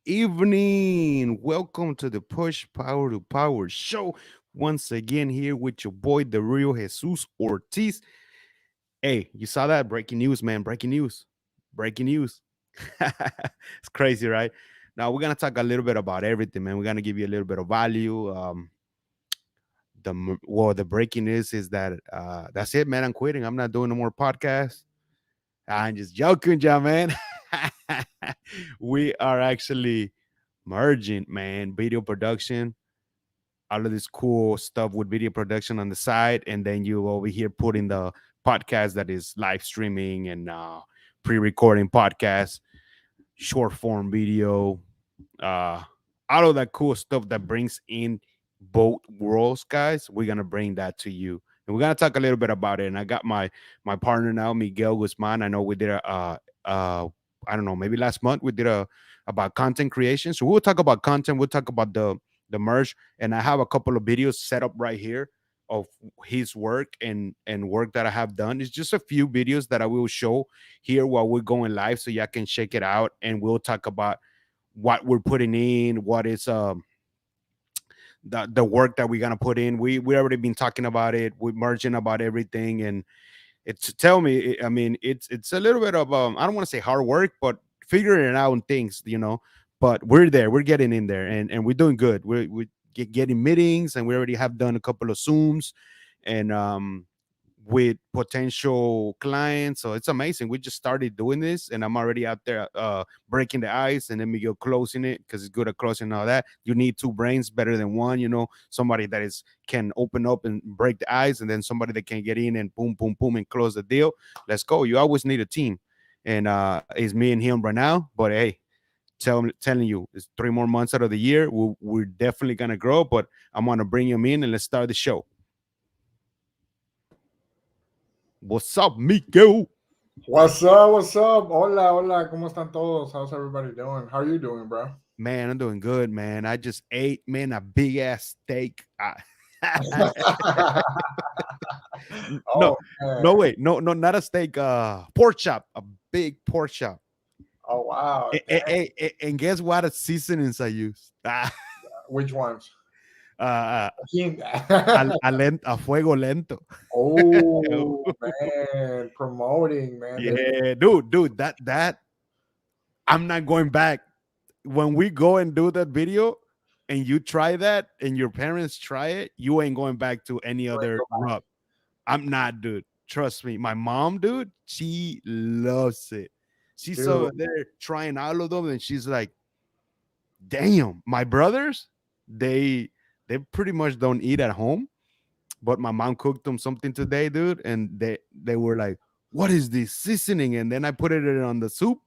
evening. Welcome to the Push Power to Power show. Once again, here with your boy, the real Jesus Ortiz. Hey, you saw that? Breaking news, man. Breaking news. Breaking news. It's crazy, right? Now, we're going to talk a little bit about everything, man. We're going to give you a little bit of value. The breaking news is that that's it, man. I'm quitting. I'm not doing no more podcasts. I'm just joking, John, man. We are actually merging, man, video production, all of this cool stuff with video production on the side, and then you over here putting the podcast that is live streaming and pre-recording podcast, short form video, uh, all of that cool stuff that brings in both worlds, guys. We're gonna bring that to you, and we're gonna talk a little bit about it. And I got my partner now, Miguel Guzman. I know we did I don't know, maybe last month we did a about content creation. So we'll talk about content. We'll talk about the merge, and I have a couple of videos set up right here of his work and work that I have done. It's just a few videos that I will show here while we're going live, so y'all can check it out, and we'll talk about what we're putting in, what is the work that we're gonna put in. We already been talking about it. We're merging about everything, and it's tell me. I mean, it's a little bit of I don't want to say hard work, but figuring it out and things. But we're there. We're getting in there, and we're doing good. We getting meetings, and we already have done a couple of Zooms, and with potential clients. So it's amazing. We just started doing this, and I'm already out there breaking the ice, and then we go closing it because it's good at closing all that. You need two brains better than one. Somebody that is can open up and break the ice, and then somebody that can get in and boom, boom, boom, and close the deal. Let's go. You always need a team, and it's me and him right now. But hey. Telling you, it's 3 more months out of the year. We're definitely gonna grow, but I'm gonna bring him in and let's start the show. What's up, Miko? What's up? What's up? Hola, hola. ¿Cómo están todos? How's everybody doing? How are you doing, bro? Man, I'm doing good, man. I just ate, man, a big ass steak. No, Oh man. no, wait, no, not a steak. Pork chop, a big pork chop. Oh wow. And guess what? Seasonings I use. Which ones? Uh, King. a fuego lento. Oh man, promoting man. Yeah, dude, that I'm not going back. When we go and do that video, and you try that, and your parents try it, you ain't going back to any other rub. I'm not, dude. Trust me. My mom, dude, she loves it. She's Dude, over there trying all of them, and she's like, "Damn, my brothers, they pretty much don't eat at home, but my mom cooked them something today, dude, and they were like, "What is this seasoning?" And then I put it on the soup,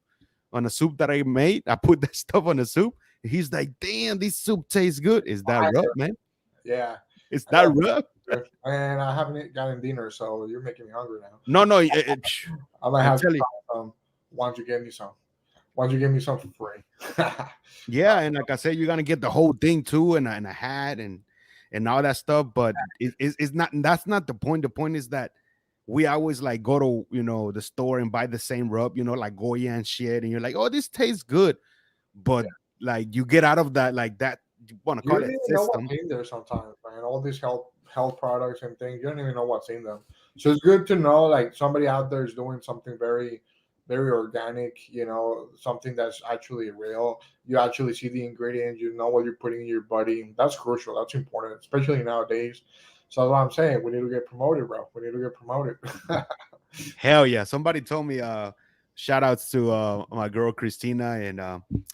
on a soup that I made. I put that stuff on the soup. He's like, "Damn, this soup tastes good." Is that rough, man? yeah. Is I that know, rough? and I haven't gotten dinner, so you're making me hungry now. No, no. I might I have to tell you, try some. Why don't you give me some? Why don't you give me some for free? yeah, and like I said, you're gonna get the whole thing too, and a hat and all that stuff. But it's not. That's not the point. The point is that we always like go to the store and buy the same rub, like Goya and shit, and you're like, oh, this tastes good, but like you get out of that like that. You want to You call don't it even know what's system? in there sometimes, man. All these health products and things, you don't even know what's in them. So it's good to know like somebody out there is doing something very, very organic. Something that's actually real. You actually see the ingredients. You know what you're putting in your body. That's crucial. That's important, especially nowadays. So that's what I'm saying. We need to get promoted, bro. We need to get promoted. Hell yeah. Somebody told me shout outs to my girl Christina, and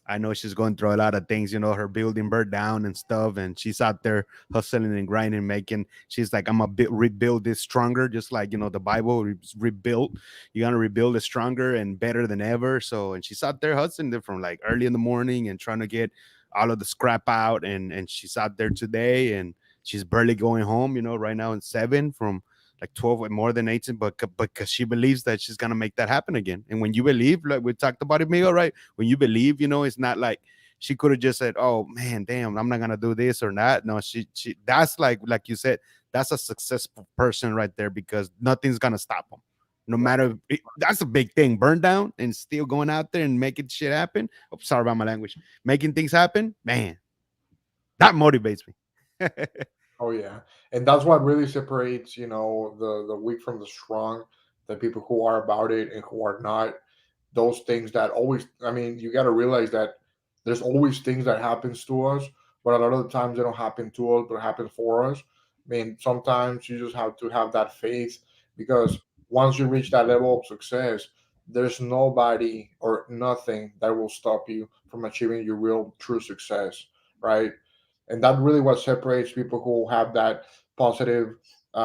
I know she's going through a lot of things, her building burned down and stuff, and she's out there hustling and grinding, making. She's like, I'm a bit rebuild this stronger, just like the Bible rebuilt. You're gonna rebuild it stronger and better than ever. So, and she's out there hustling there from like early in the morning and trying to get all of the scrap out, and she's out there today, and she's barely going home, right now in 7 from like 12 or more than 18, but because she believes that she's gonna make that happen again. And when you believe, like we talked about it, Miguel, right? When you believe, it's not like she could have just said, "Oh man, damn, I'm not gonna do this or not." No, she that's like you said, that's a successful person right there because nothing's gonna stop them. No matter that's a big thing. Burn down and still going out there and making shit happen. Oh, sorry about my language. Making things happen, man. That motivates me. Oh yeah, and that's what really separates, the weak from the strong. The people who are about it and who are not. Those things that always, I mean, you got to realize that there's always things that happens to us, but a lot of the times they don't happen to us, but happen for us. I mean, sometimes you just have to have that faith, because once you reach that level of success, there's nobody or nothing that will stop you from achieving your real true success, right? And that really what separates people who have that positive,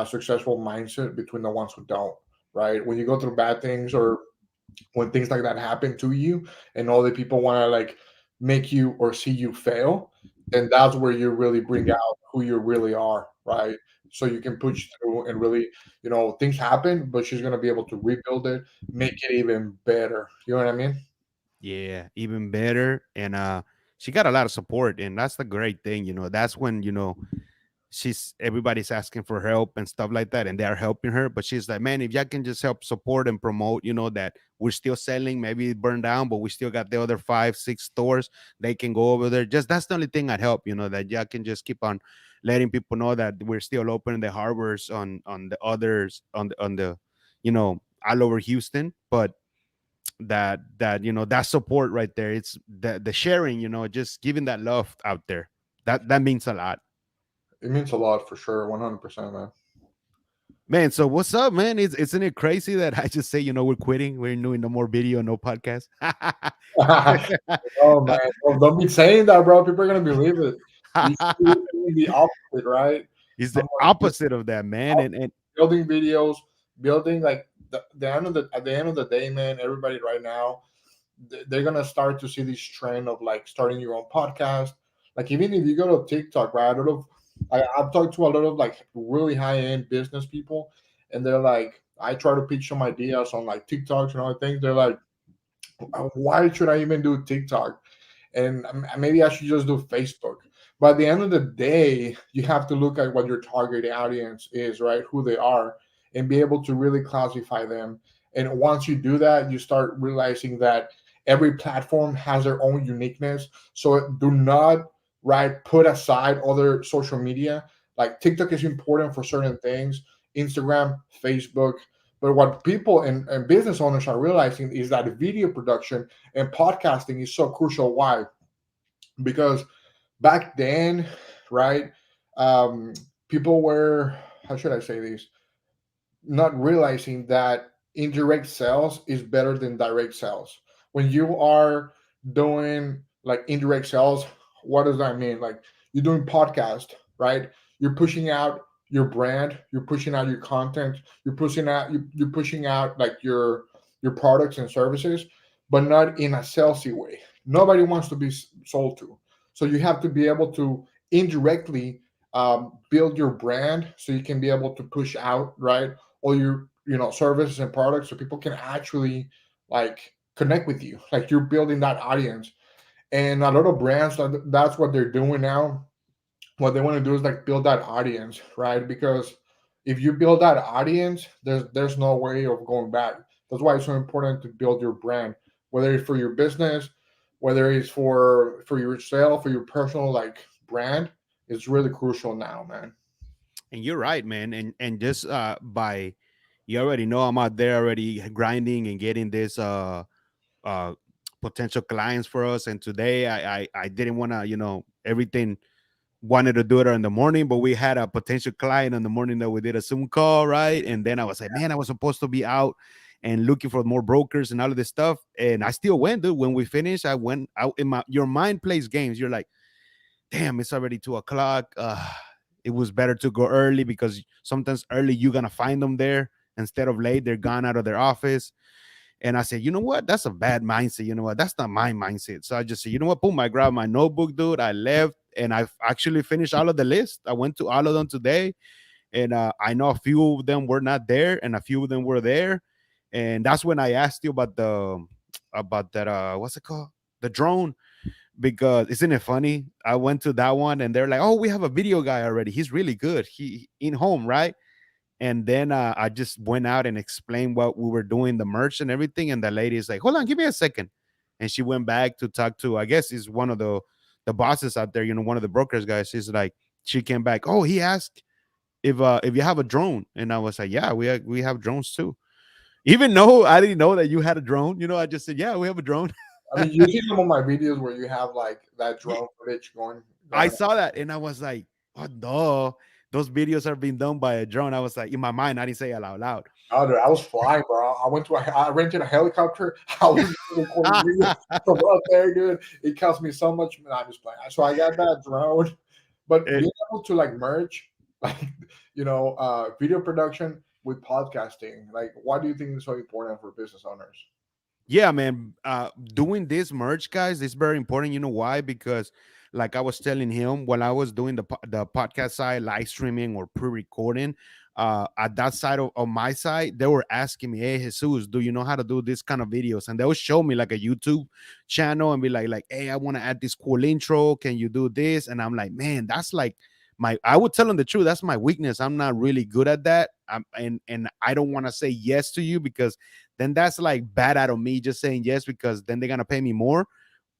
successful mindset between the ones who don't, right? When you go through bad things, or when things like that happen to you, and all the people want to like make you or see you fail, then that's where you really bring out who you really are, right? So you can push through and really, things happen, but she's going to be able to rebuild it, make it even better. You know what I mean? Yeah, even better. And she got a lot of support, and that's the great thing. That's when she's everybody's asking for help and stuff like that, and they are helping her. But she's like, man, if y'all can just help support and promote, that we're still selling, maybe it burned down, but we still got the other 5 6 stores. They can go over there. Just that's the only thing I'd help. That y'all can just keep on letting people know that we're still open the harbors on the others on the all over Houston. But that support right there, it's the sharing, just giving that love out there, that means a lot. It means a lot for sure, 100%, man. Man, so what's up, man? Isn't it crazy that I just say, we're quitting, we're doing no more video, no podcast? Oh man, don't be saying that, bro. People are gonna believe it. You should be doing the opposite, right? It's the I'm like, opposite of that, man. And building videos, building like the end of the at the end of the day, man. Everybody right now, they're gonna start to see this trend of like starting your own podcast. Like even if you go to TikTok, right? I've talked to a lot of like really high end business people, and they're like, I try to pitch some ideas on like TikToks and other things. They're like, why should I even do TikTok? And maybe I should just do Facebook. But at the end of the day, you have to look at what your target audience is, right? Who they are, and be able to really classify them. And once you do that, you start realizing that every platform has their own uniqueness. So do not, right, put aside other social media. Like TikTok is important for certain things, Instagram, Facebook. But what people and business owners are realizing is that video production and podcasting is so crucial. Why? Because back then, right, um, people were, how should I say this, not realizing that indirect sales is better than direct sales. When you are doing like indirect sales, what does that mean? Like you're doing podcast, right? You're pushing out your brand, you're pushing out your content, you're pushing out like your products and services, but not in a salesy way. Nobody wants to be sold to. So you have to be able to indirectly build your brand so you can be able to push out, right, all your services and products, so people can actually like connect with you, like you're building that audience. And a lot of brands, that's what they're doing now. What they want to do is like build that audience, right? Because if you build that audience, there's no way of going back. That's why it's so important to build your brand, whether it's for your business, whether it's for yourself, for your personal like brand. It's really crucial now, man. you're right, man. And just by you already know I'm out there already grinding and getting this uh potential clients for us. And today I didn't want to, everything wanted to do it in the morning, but we had a potential client in the morning that we did a Zoom call, right? And then I was like, man, I was supposed to be out and looking for more brokers and all of this stuff. And I still went, dude. When we finished, I went out in your mind plays games. You're like, damn, it's already 2 o'clock. It was better to go early because sometimes early you're gonna find them there instead of late. They're gone out of their office. And I said, you know what? That's a bad mindset. You know what? That's not my mindset. So I just said, you know what? Boom, I grabbed my notebook, dude. I left and I actually finished all of the list. I went to all of them today. And I know a few of them were not there and a few of them were there. And that's when I asked you about that what's it called? The drone. Because isn't it funny? I went to that one and they're like, oh, we have a video guy already. He's really good. He in home, right? And then I just went out and explained what we were doing, the merch and everything. And the lady is like, "Hold on, give me a second." And she went back to talk to, I guess, is one of the bosses out there, one of the brokers guys. She's like, she came back. Oh, he asked if you have a drone, and I was like, yeah, we have drones too. Even though I didn't know that you had a drone, I just said, yeah, we have a drone. I mean, you see some of my videos where you have like that Ye- drone footage going I going. saw that and I was like, oh no, those videos are being done by a drone. I was like, in my mind, I didn't say it out loud. Oh, dude, I was flying, bro. I rented a helicopter. I was recording videos from up there, dude. It cost me so much. Man, I'm just playing. So I got that drone, but It- being able to like merge, like video production with podcasting, like why do you think it's so important for business owners? yeah, man. Doing this merch, guys, is very important. You know why? Because, like I was telling him, while I was doing the podcast side, live streaming or pre-recording, at that side of my side, they were asking me, "Hey, Jesus, do you know how to do this kind of videos?" And they would show me like a YouTube channel and be like, "Hey, I want to add this cool intro. Can you do this?" And I'm like, "Man, that's like my." I would tell them the truth. That's my weakness. I'm not really good at that. And I don't want to say yes to you because then that's like bad out of me just saying yes because then they're gonna pay me more.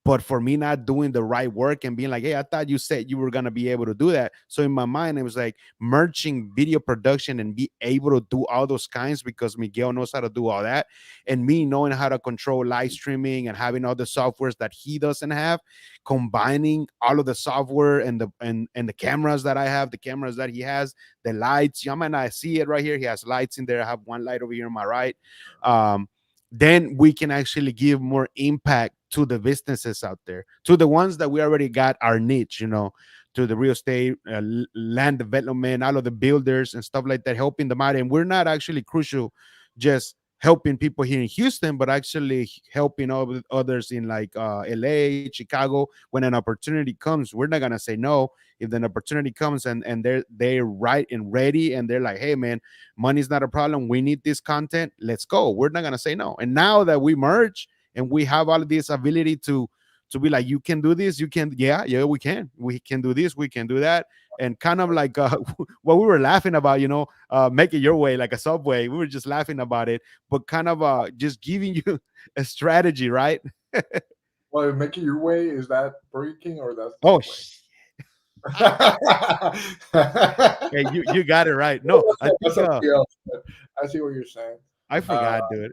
But for me not doing the right work and being like, hey, I thought you said you were gonna be able to do that. So in my mind, it was like merging video production and be able to do all those kinds because Miguel knows how to do all that, and me knowing how to control live streaming and having all the softwares that he doesn't have, combining all of the software and the cameras that I have, the cameras that he has, the lights. I might not see it right here. He has lights in there. I have one light over here on my right. Um, then we can actually give more impact to the businesses out there, to the ones that we already got our niche, to the real estate, land development, all of the builders and stuff like that, helping them out. And we're not actually crucial just helping people here in Houston, but actually helping others in like LA, Chicago. When an opportunity comes, we're not gonna say no. If an opportunity comes and they're right and ready and they're like, hey man, money's not a problem. We need this content. Let's go. We're not gonna say no. And now that we merge and we have all of this ability to be like, you can do this, you can, yeah, we can do this, we can do that. And kind of like what we were laughing about, make it your way like a subway. We were just laughing about it, but kind of just giving you a strategy, right? Well, make it your way. Is that Burger King or that's Oh, Subway? hey, you got it right. No, I That's think something else. But I see what you're saying. I Uh, forgot, dude.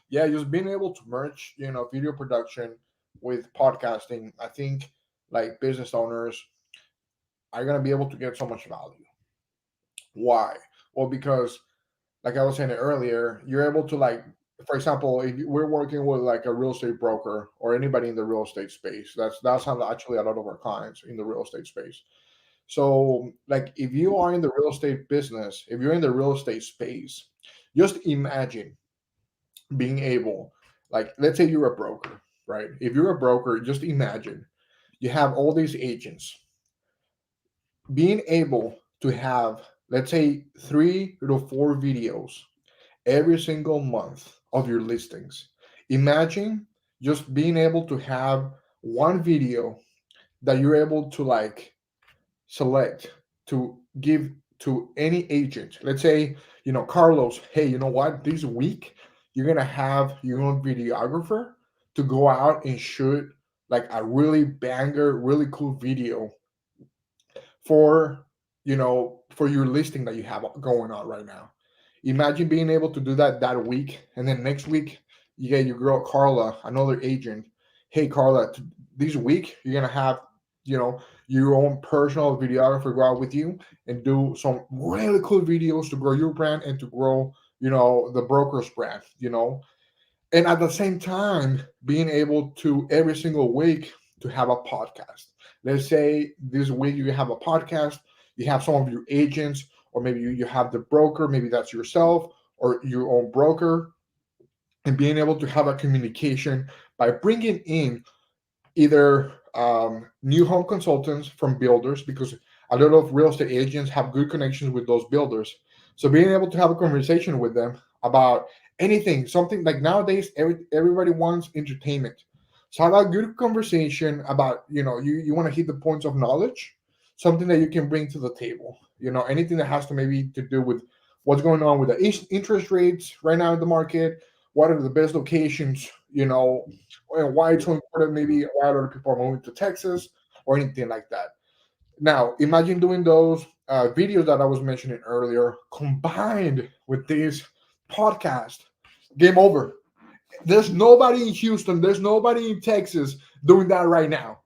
yeah, just being able to merge, video production with podcasting. I think like business owners are gonna be able to get so much value. Why? Well, because like I was saying earlier, you're able to like, for example, if we're working with like a real estate broker or anybody in the real estate space, that's how actually a lot of our clients in the real estate space. So, like, if you are in the real estate business, if you're in the real estate space, just imagine being able, like, let's say you're a broker, right? If you're a broker, just imagine you have all these agents being able to have, let's say, 3 to 4 videos every single month of your listings. Imagine just being able to have one video that you're able to like select to give to any agent. Let's say, Carlos, hey, you know what? This week you're gonna have your own videographer to go out and shoot like a really banger, really cool video for for your listing that you have going on right now. Imagine being able to do that week, and then next week you get your girl Carla, another agent. Hey Carla, this week you're gonna have you know your own personal videographer go out with you and do some really cool videos to grow your brand and to grow the broker's brand. And at the same time being able to every single week to have a podcast. Let's say this week you have a podcast, you have some of your agents, or maybe you have the broker, maybe that's yourself or your own broker, and being able to have a communication by bringing in either new home consultants from builders, because a lot of real estate agents have good connections with those builders. So being able to have a conversation with them about anything, something like nowadays, everybody wants entertainment. So have a good conversation about, you want to hit the points of knowledge. something that you can bring to the table. Anything that has to maybe to do with what's going on with the interest rates right now in the market, what are the best locations, and why it's so important, maybe why a lot of people are moving to Texas or anything like that. Now, imagine doing those videos that I was mentioning earlier combined with this podcast. Game over. There's nobody in Houston, there's nobody in Texas doing that right now.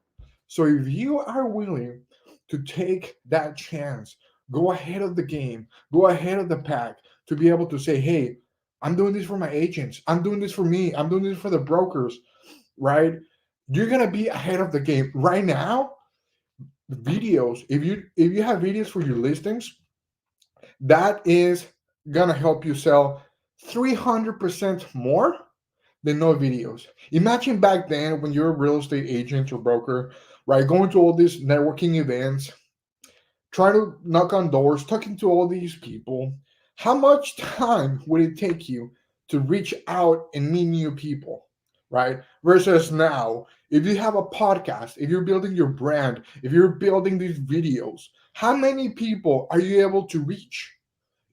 So if you are willing to take that chance, go ahead of the game, go ahead of the pack to be able to say, hey, I'm doing this for my agents, I'm doing this for me, I'm doing this for the brokers, right? You're gonna be ahead of the game right now. Videos, if you have videos for your listings, that is gonna help you sell 300% more than no videos. Imagine back then when you're a real estate agent or broker, right? Going to all these networking events, trying to knock on doors, talking to all these people. How much time would it take you to reach out and meet new people, right? Versus now, if you have a podcast, if you're building your brand, if you're building these videos, how many people are you able to reach?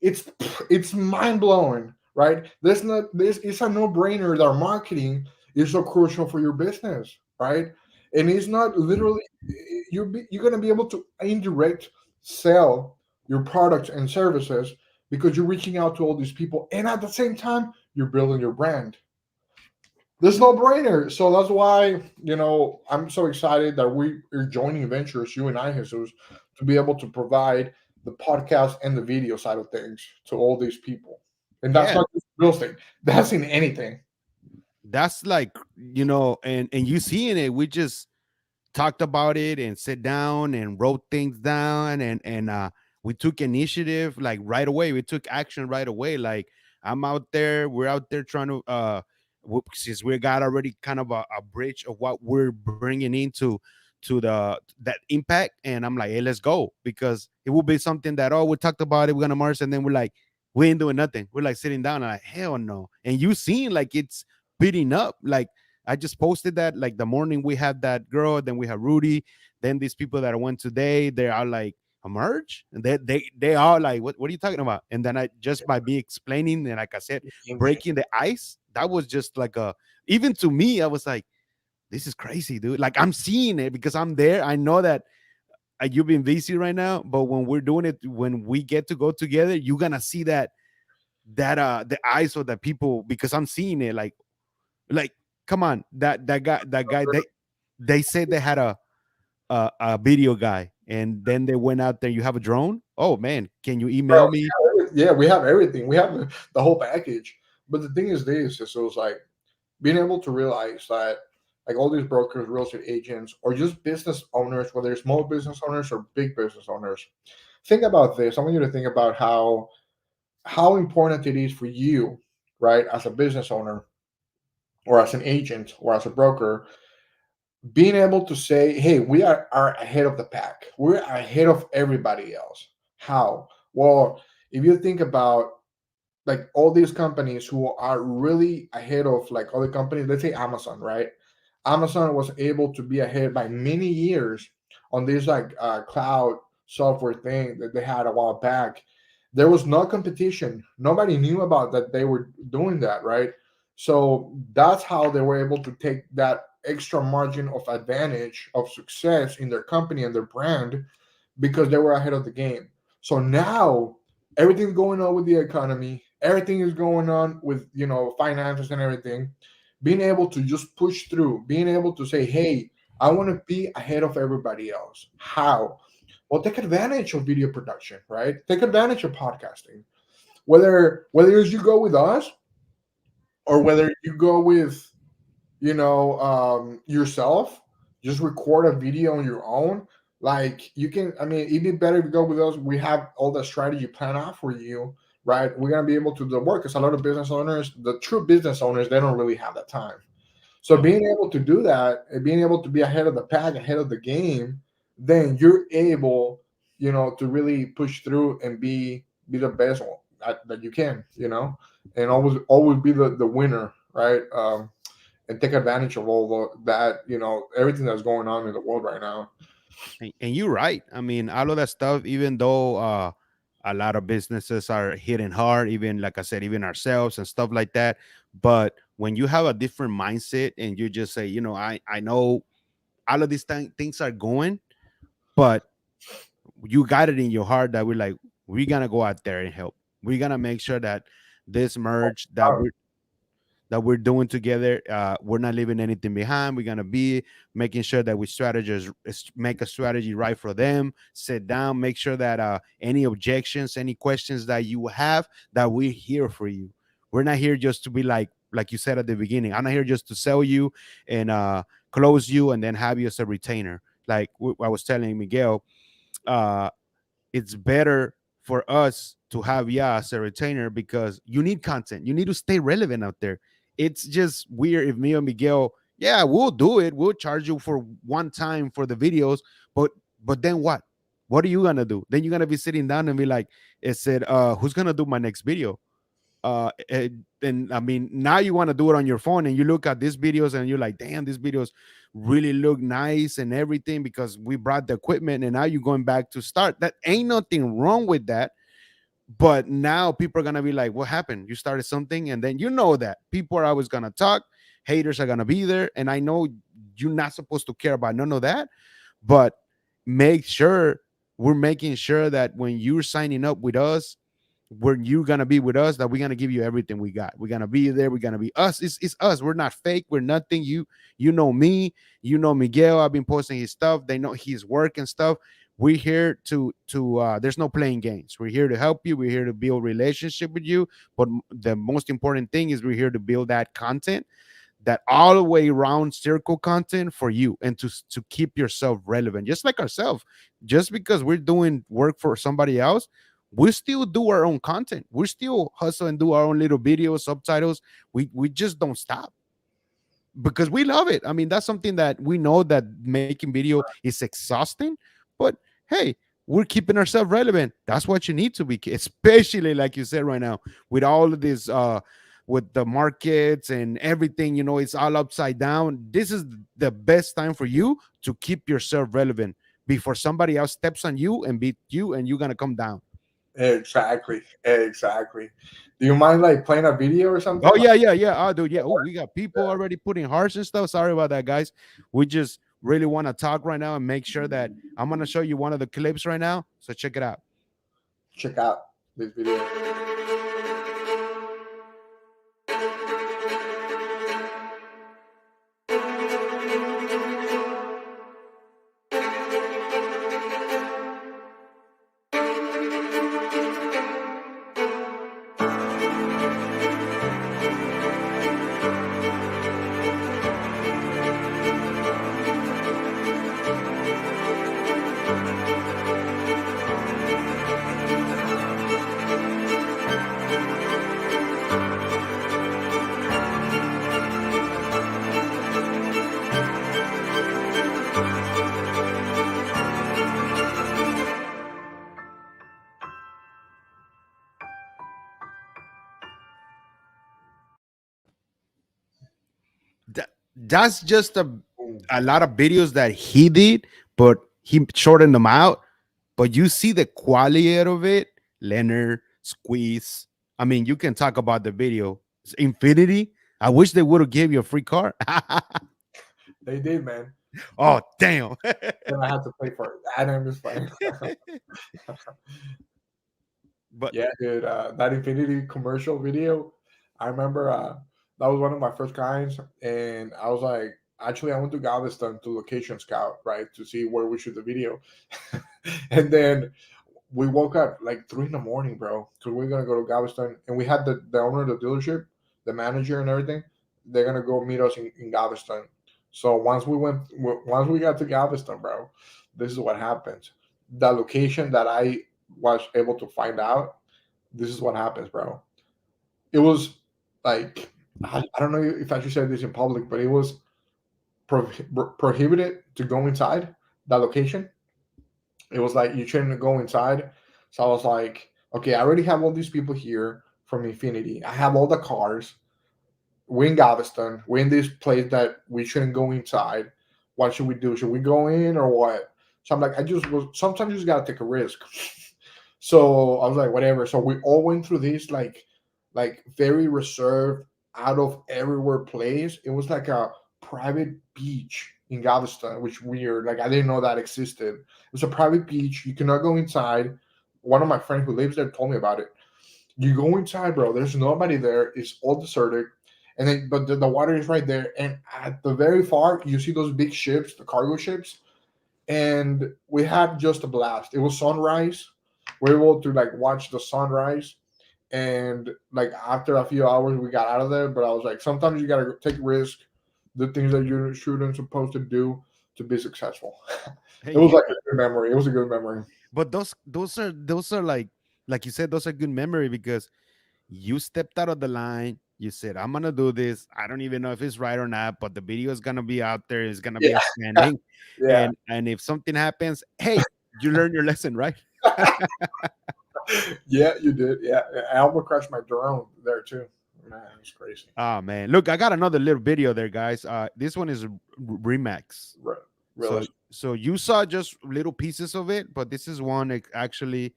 it's it's mind blowing, right? This is a no brainer that marketing is so crucial for your business, right? And it's not literally you're gonna be able to indirect sell your products and services because you're reaching out to all these people, and at the same time you're building your brand. There's no brainer. So that's why I'm so excited that we are joining ventures, you and I, Jesus, to be able to provide the podcast and the video side of things to all these people. And that's Yeah, not just real estate. That's in anything. that's like, and you seeing it. We just talked about it and sit down and wrote things down, and we took initiative like right away. We took action right away. Like, we're out there trying to since we got already kind of a bridge of what we're bringing into to the that impact. And I'm like, hey, let's go, because it will be something that, oh, we talked about it, we're gonna march, and then we're like, we ain't doing nothing. We're like sitting down and like, hell no. And you seen like it's beating up. Like, I just posted that like the morning we had that girl, then we have Rudy, then these people that I went today, they are like, emerge, and they are like, what are you talking about? And then I just by me explaining, and like I said, Game changer. breaking the ice, that was just like a, even to me, I was like, this is crazy, dude. Like, I'm seeing it because I'm there. I know that you've been busy right now, but when we're doing it, when we get to go together, you're gonna see that the eyes of the people, because I'm seeing it. Like, come on, that guy, they said they had a video guy, and then they went out there. You have a drone? Oh man, can you Bro, email me? yeah, we have everything. We have the whole package. But the thing is this, is it was like being able to realize that like all these brokers, real estate agents, or just business owners, whether it's small business owners or big business owners, think about this. I want you to think about how important it is for you, right, as a business owner or as an agent or as a broker, being able to say, hey, we are ahead of the pack. We're ahead of everybody else. How? Well, if you think about like all these companies who are really ahead of like other companies, let's say Amazon, right? Amazon was able to be ahead by many years on this like cloud software thing that they had a while back. There was no competition. Nobody knew about that they were doing that, right? So that's how they were able to take that extra margin of advantage of success in their company and their brand because they were ahead of the game. So now everything's going on with the economy, everything is going on with finances and everything. Being able to just push through, being able to say, hey, I want to be ahead of everybody else. How? Well, take advantage of video production, right? Take advantage of podcasting. Whether it's you go with us or whether you go with yourself, just record a video on your own. Like you can, I mean, it'd be better to go with us. We have all the strategy planned out for you, right? We're gonna be able to do the work because a lot of business owners, the true business owners, they don't really have that time. So Yeah. being able to do that and being able to be ahead of the pack, ahead of the game, then you're able, to really push through and be the best one that you can, and always be the winner, right? And take advantage of all that, everything that's going on in the world right now. And you're right. I mean, all of that stuff, even though a lot of businesses are hitting hard, even like I said, even ourselves and stuff like that. But when you have a different mindset and you just say, I know all of these things are going, but you got it in your heart that we're gonna go out there and help. We're gonna make sure that this merge that we're doing together, we're not leaving anything behind. We're gonna be making sure that we make a strategy right for them. Sit down, make sure that any objections, any questions that you have, that we're here for you. We're not here just to be like you said at the beginning. I'm not here just to sell you and close you and then have you as a retainer. Like I was telling Miguel, uh, it's better for us to have as a retainer because you need content. You need to stay relevant out there. It's just weird if me and Miguel, yeah, we'll do it. We'll charge you for one time for the videos, but then what? What are you gonna do? Then you're gonna be sitting down and be like, "It said, who's gonna do my next video?" And I mean, now you want to do it on your phone and you look at these videos and you're like, damn, these videos really look nice and everything because we brought the equipment and now you're going back to start. That ain't nothing wrong with that. But now people are gonna be like, what happened? You started something, and then you know that people are always gonna talk, haters are gonna be there, and I know you're not supposed to care about none of that, but make sure we're making sure that when you're signing up with us, when you're gonna be with us, that we're gonna give you everything we got. We're gonna be there. We're gonna be us. It's us. We're not fake. We're nothing. You know me. You know Miguel. I've been posting his stuff. They know his work and stuff. We're here to. There's no playing games. We're here to help you. We're here to build relationship with you. But the most important thing is we're here to build that content, that all the way around circle content for you, and to keep yourself relevant, just like ourselves. Just because we're doing work for somebody else, we still do our own content. We still hustle and do our own little videos, subtitles. We just don't stop because we love it. I mean, that's something that we know that making video is exhausting, but hey, we're keeping ourselves relevant. That's what you need to be, especially like you said right now, with all of this with the markets and everything, it's all upside down. This is the best time for you to keep yourself relevant before somebody else steps on you and beat you and you're gonna come down. Exactly, exactly. Do you mind like playing a video or something? Oh Like, yeah, yeah, yeah. Oh, dude, yeah. Oh, we got people already putting hearts and stuff. Sorry about that, guys. We just really want to talk right now and make sure that I'm gonna show you one of the clips right now. So check it out. check out this video. That's just Boom. a lot of videos that he did, but he shortened them out. But you see the quality of it, Leonard, Squeeze. I mean, you can talk about the video. It's Infinity. I wish they would have gave you a free car. They did, man. Oh damn. Then I had to pay for it. And I'm just playing. But Yeah, dude. That Infinity commercial video, I remember that was one of my first clients, and I was like, actually, I went to Galveston to location scout, right, to see where we shoot the video, and then we woke up like 3 in the morning, bro, because we are gonna go to Galveston, and we had the owner of the dealership, the manager, and everything. They're gonna go meet us in Galveston. So once we got to Galveston, bro, this is what happens. The location that I was able to find out, this is what happens, bro. It was like I don't know if I should say this in public, but it was prohibited to go inside that location. It was like you shouldn't go inside. So I was like, okay, I already have all these people here from Infinity. I have all the cars. We're in Galveston. We're in this place that we shouldn't go inside. What should we do? Should we go in or what? So I'm like, I just was sometimes you just gotta take a risk. So I was like, whatever. So we all went through this like very reserved, out of everywhere place. It was like a private beach in Galveston, which weird. Like I didn't know that existed. It was a private beach. You cannot go inside. One of my friends who lives there told me about it. You go inside, bro. There's nobody there. It's all deserted. And then, but the water is right there. And at the very far, you see those big ships, the cargo ships. And we had just a blast. It was sunrise. We were able to like watch the sunrise. And like after a few hours, we got out of there. But I was like, sometimes you gotta take risk, the things that you shouldn't supposed to do to be successful. It was Hey, like a good memory. It was a good memory. but those are like you said, those are good memory because you stepped out of the line. You said, I'm gonna do this. I don't even know if it's right or not, but the video is gonna be out there. It's gonna be Yeah, outstanding. yeah. And if something happens, hey, you learn your lesson, right? Yeah, you did. Yeah, I almost crashed my drone there too. Man, it's crazy. Oh man. Look, I got another little video there, guys. This one is Remax. So Really. so you saw just little pieces of it, but this is one actually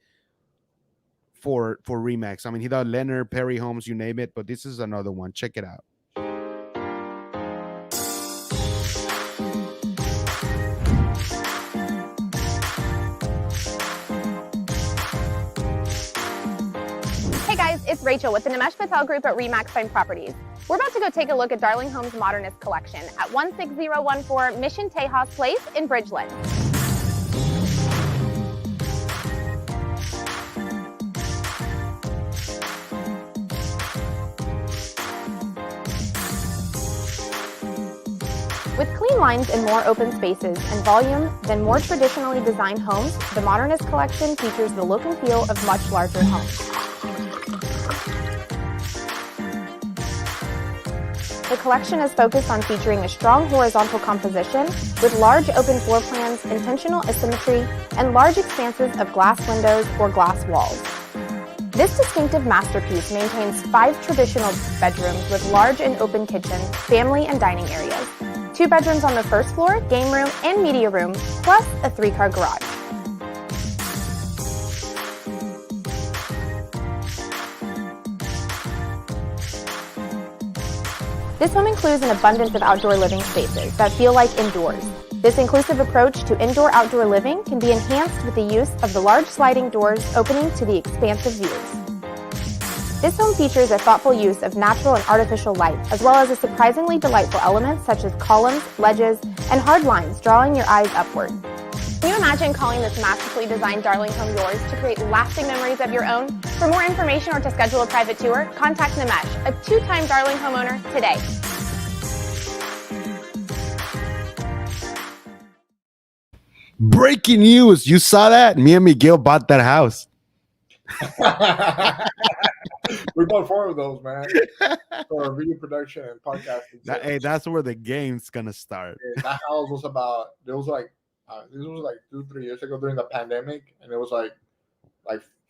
for Remax. I mean, he did Leonard, Perry Holmes, you name it, but this is another one. Check it out. Hey guys, it's Rachel with the Nimesh Patel Group at Remax Fine Properties. We're about to go take a look at Darling Homes Modernist Collection at 16014 Mission Tejas Place in Bridgeland. With clean lines and more open spaces and volume than more traditionally designed homes, the Modernist Collection features the look and feel of much larger homes. The collection is focused on featuring a strong horizontal composition with large open floor plans, intentional asymmetry, and large expanses of glass windows or glass walls. This distinctive masterpiece maintains 5 traditional bedrooms with large and open kitchens, family and dining areas, 2 bedrooms on the first floor, game room, and media room, plus a 3-car garage. This home includes an abundance of outdoor living spaces that feel like indoors. This inclusive approach to indoor-outdoor living can be enhanced with the use of the large sliding doors opening to the expansive views. This home features a thoughtful use of natural and artificial light, as well as a surprisingly delightful elements such as columns, ledges, and hard lines drawing your eyes upward. Can you imagine calling this masterfully designed Darling home yours to create lasting memories of your own? For more information or to schedule a private tour, contact Nimesh, a 2-time Darling homeowner, today. Breaking news. You saw that? Me and Miguel bought that house. We bought 4 of those, man, for our video production and podcasting. Hey, that's where the game's gonna start. That house was about. It was like this was like 2-3 years ago during the pandemic, and it was like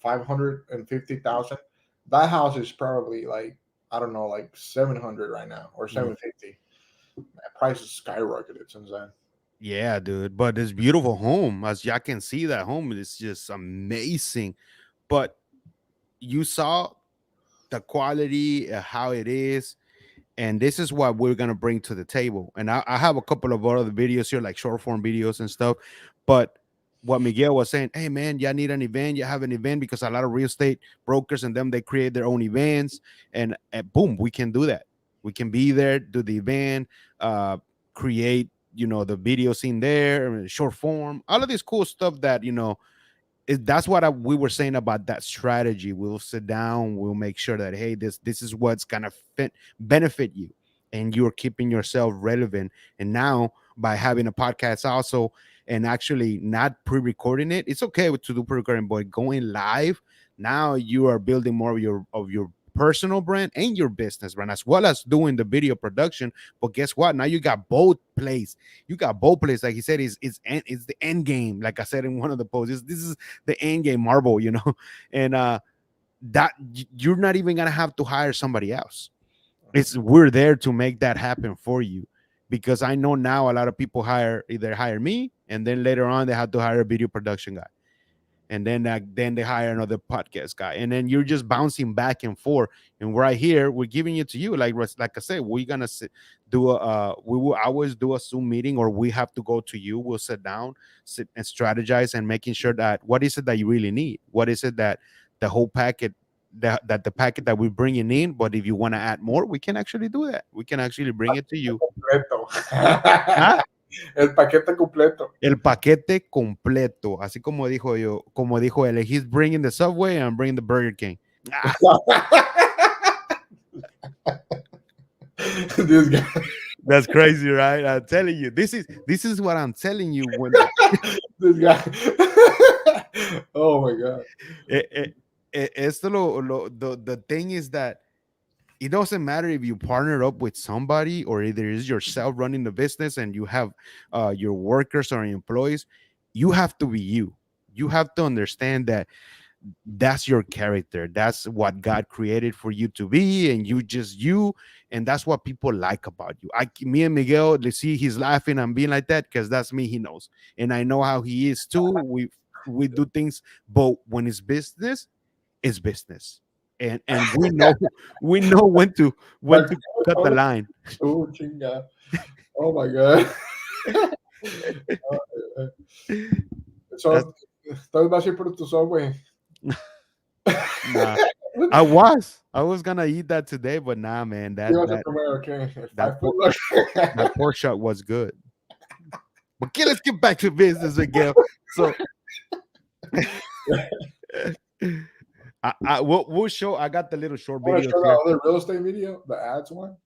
550,000. That house is probably like I don't know, like 700 right now or 750. Price has skyrocketed since then. Yeah, dude. But this beautiful home, as y'all can see, that home is just amazing. But you saw the quality, how it is, and this is what we're gonna bring to the table. And I have a couple of other videos here, like short form videos and stuff. But what Miguel was saying, hey man, y'all need an event, you have an event, because a lot of real estate brokers and them, they create their own events, and boom, we can do that. We can be there, do the event, create, the video scene there, short form, all of this cool stuff that that's what we were saying about that strategy. We'll sit down, we'll make sure that, hey, this is what's gonna benefit you, and you're keeping yourself relevant. And now, by having a podcast also, and actually not pre-recording it, it's okay to do pre-recording, but going live, now you are building more of your personal brand and your business brand, as well as doing the video production. But guess what? Now you got both plays. You got both plays. Like he said, it's the end game. Like I said in one of the posts, this is the end game marble, and that you're not even gonna have to hire somebody else. We're there to make that happen for you, because I know now a lot of people either hire me and then later on they have to hire a video production guy, and then they hire another podcast guy, and then you're just bouncing back and forth. And right here, we're giving it to you. Like I said, we're gonna do a we will always do a Zoom meeting, or we have to go to you. We'll sit down, sit and strategize, and making sure that what is it that you really need, what is it that the whole packet that the packet that we're bringing in. But if you want to add more, we can actually do that. We can actually bring it to you. Completo. Ah, El paquete completo. el paquete completo, así como dijo él. He's bringing the Subway and I'm bringing the Burger King. Ah, This guy. that's crazy, right? I'm telling you, this is what I'm telling you. When This guy. Oh my god. esto the thing is that it doesn't matter if you partner up with somebody or either it's yourself running the business and you have your workers or employees. You have to be you. You have to understand that that's your character. That's what God created for you to be, and you just you, and that's what people like about you. Me and Miguel, let's see, he's laughing and being like that because that's me. He knows, and I know how he is too. We do things, but when it's business, and we know when to cut the line. Oh, chinga. Oh my god. So, estás vas a ir por tu Subway. Nah, I was gonna eat that today, but nah, man, ¿Qué vas a comer? Okay. that Five foot that pork shot was good. But okay, let's get back to business again. So, we'll show. I got the little short Want to video show here. that other real estate video, the ads one?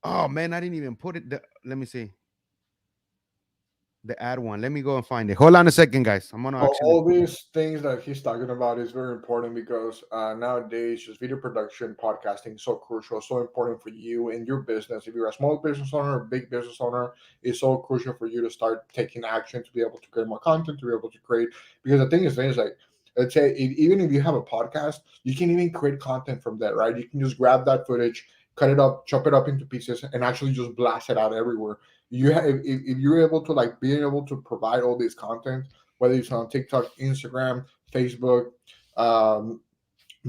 Oh man, I didn't even put it. Let me see the ad one. Let me go and find it. Hold on a second, guys. I'm gonna actually. All these things that he's talking about is very important because nowadays, just video production, podcasting is so crucial, so important for you and your business. If you're a small business owner or big business owner, it's so crucial for you to start taking action to be able to create more content, to be able to create. Because the thing is, like, let's say, even if you have a podcast, you can even create content from that, right? You can just grab that footage, cut it up, chop it up into pieces, and actually just blast it out everywhere. If you're able to being able to provide all this content, whether it's on TikTok, Instagram, Facebook,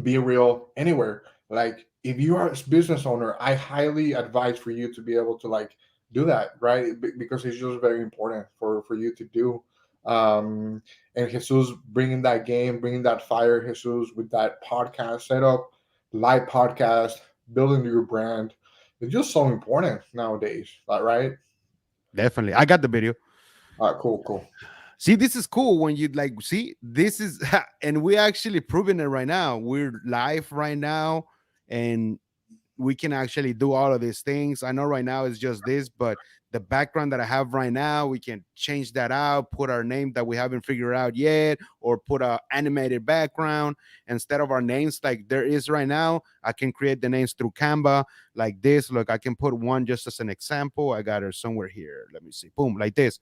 Be Real, anywhere. Like if you are a business owner, I highly advise for you to be able to do that, right? Because it's just very important for you to do. And Jesus bringing that game, bringing that fire, Jesus with that podcast setup, live podcast, building your brand. It's just so important nowadays, right? Definitely, I got the video. All right, cool. See, this is cool when you see this is, and we're actually proving it right now. We're live right now, and we can actually do all of these things. I know right now it's just this, but the background that I have right now, we can change that out, put our name that we haven't figured out yet, or put a animated background instead of our names like there is right now. I can create the names through Canva like this. Look, I can put one just as an example. I got her somewhere here. Let me see. Boom, like this.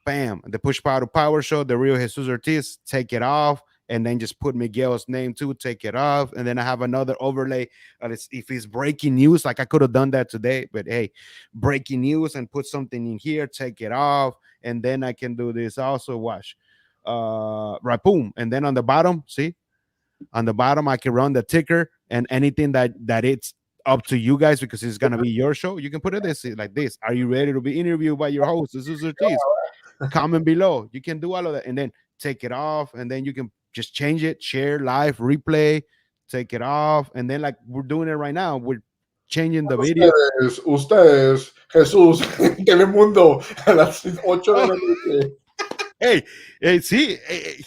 Bam. The Push Power to Power Show, the real Jesus Ortiz, take it off. And then just put Miguel's name too, take it off. And then I have another overlay. If it's breaking news, like I could have done that today, but hey, breaking news and put something in here, take it off. And then I can do this also. Watch. Right, boom. And then on the bottom, see? On the bottom, I can run the ticker and anything that it's up to you guys because it's gonna be your show. You can put it this like this. Are you ready to be interviewed by your host? This is Ortiz. Comment below. You can do all of that and then take it off, and then you can just change it, share, live, replay, take it off, and then like we're doing it right now, we're changing the video. Ustedes, Jesús, Telemundo, a las 8 de la noche. Hey, see,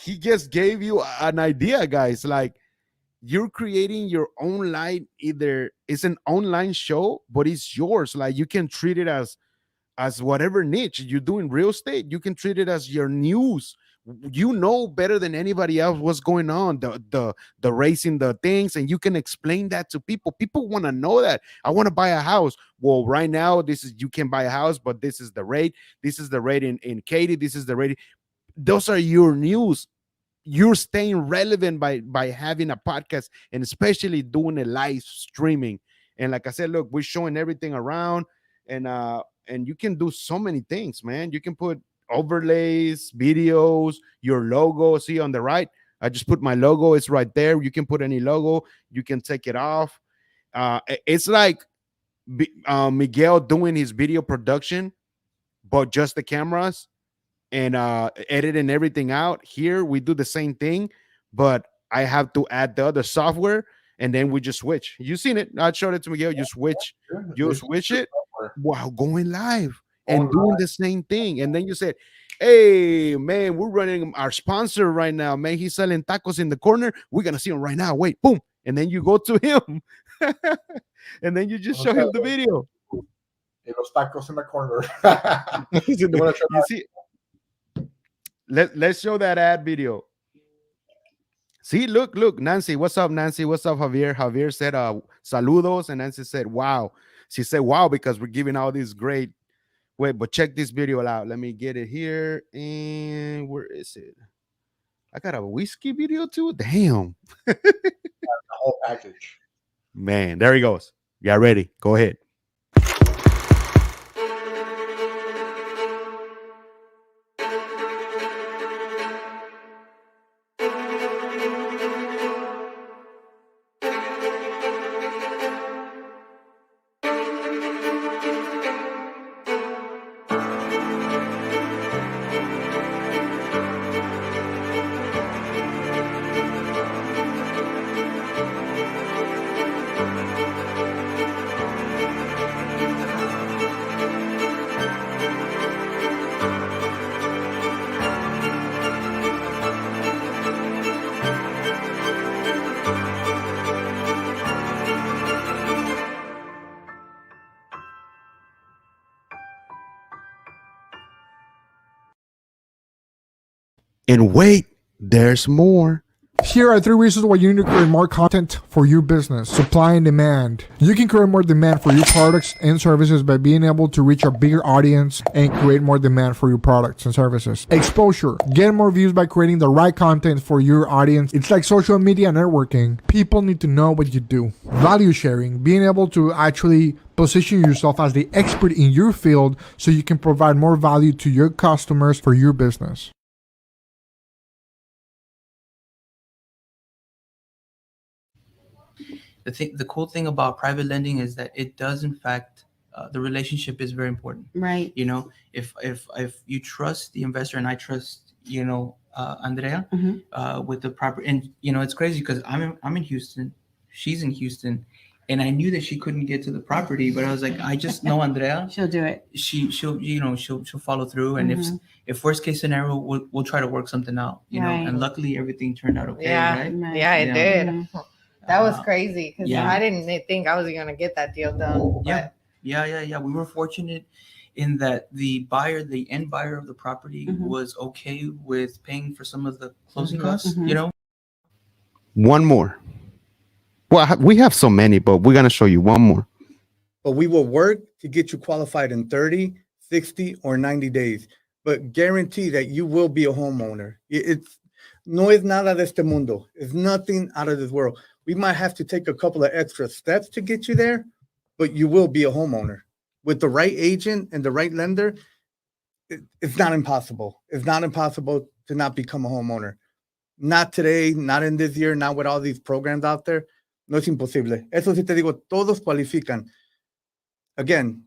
he just gave you an idea, guys. Like you're creating your own line. Either it's an online show, but it's yours. Like you can treat it as whatever niche you're doing real estate. You can treat it as your news. You know better than anybody else what's going on, the racing, the things, and you can explain that to people. People want to know that. I want to buy a house. Well, right now this is, you can buy a house, but this is the rate. This is the rate in Katy. This is the rate. Those are your news. You're staying relevant by having a podcast and especially doing a live streaming. And like I said, look, we're showing everything around, and you can do so many things, man. You can put overlays, videos, your logo. See on the right, I just put my logo. It's right there. You can put any logo. You can take it off. It's like Miguel doing his video production, but just the cameras and editing everything out. Here we do the same thing, but I have to add the other software, and then we just switch. You seen it? I showed it to Miguel. You This is switch good it software. while going live and Going doing the same thing. And then you said, "Hey man, we're running our sponsor right now, man. He's selling tacos in the corner. We're gonna see him right now. Wait, boom." And then you go to him, and then you just show him the video. Y los tacos in the corner. You You wanna try see, let's show that ad video. See, look, Nancy. What's up, Nancy? What's up, Javier? Javier said, saludos. And Nancy said, wow. She said, wow, because we're giving all these great. Wait, but check this video out. Let me get it here. And where is it? I got a whiskey video too. Damn. the whole package? Man, there he goes. Yeah, ready. Go ahead. And wait, there's more. Here are 3 reasons why you need to create more content for your business. Supply and demand. You can create more demand for your products and services by being able to reach a bigger audience and create more demand for your products and services. Exposure. Get more views by creating the right content for your audience. It's like social media networking. People need to know what you do. Value sharing. Being able to actually position yourself as the expert in your field so you can provide more value to your customers for your business. The cool thing about private lending is that it does, in fact, the relationship is very important. Right. You know, if you trust the investor, and I trust, Andrea, with the proper, and it's crazy because I'm in Houston, she's in Houston, and I knew that she couldn't get to the property, but I was like, I just know Andrea. She'll do it. She'll follow through, and if worst case scenario, we'll try to work something out. Right. And luckily everything turned out okay. Yeah. Right? Right. Yeah, it did. Mhm. That was crazy because yeah. I didn't think I was gonna get that deal done. Yeah. Yeah. We were fortunate in that the end buyer of the property was okay with paying for some of the closing costs, One more. Well, we have so many, but we're going to show you one more. But we will work to get you qualified in 30, 60, or 90 days. But guarantee that you will be a homeowner. It's no es nada de este mundo. It's nothing out of this world. We might have to take a couple of extra steps to get you there, but you will be a homeowner. With the right agent and the right lender, it's not impossible. It's not impossible to not become a homeowner. Not today, not in this year, not with all these programs out there. No es imposible. Eso sí te digo, todos cualifican. Again,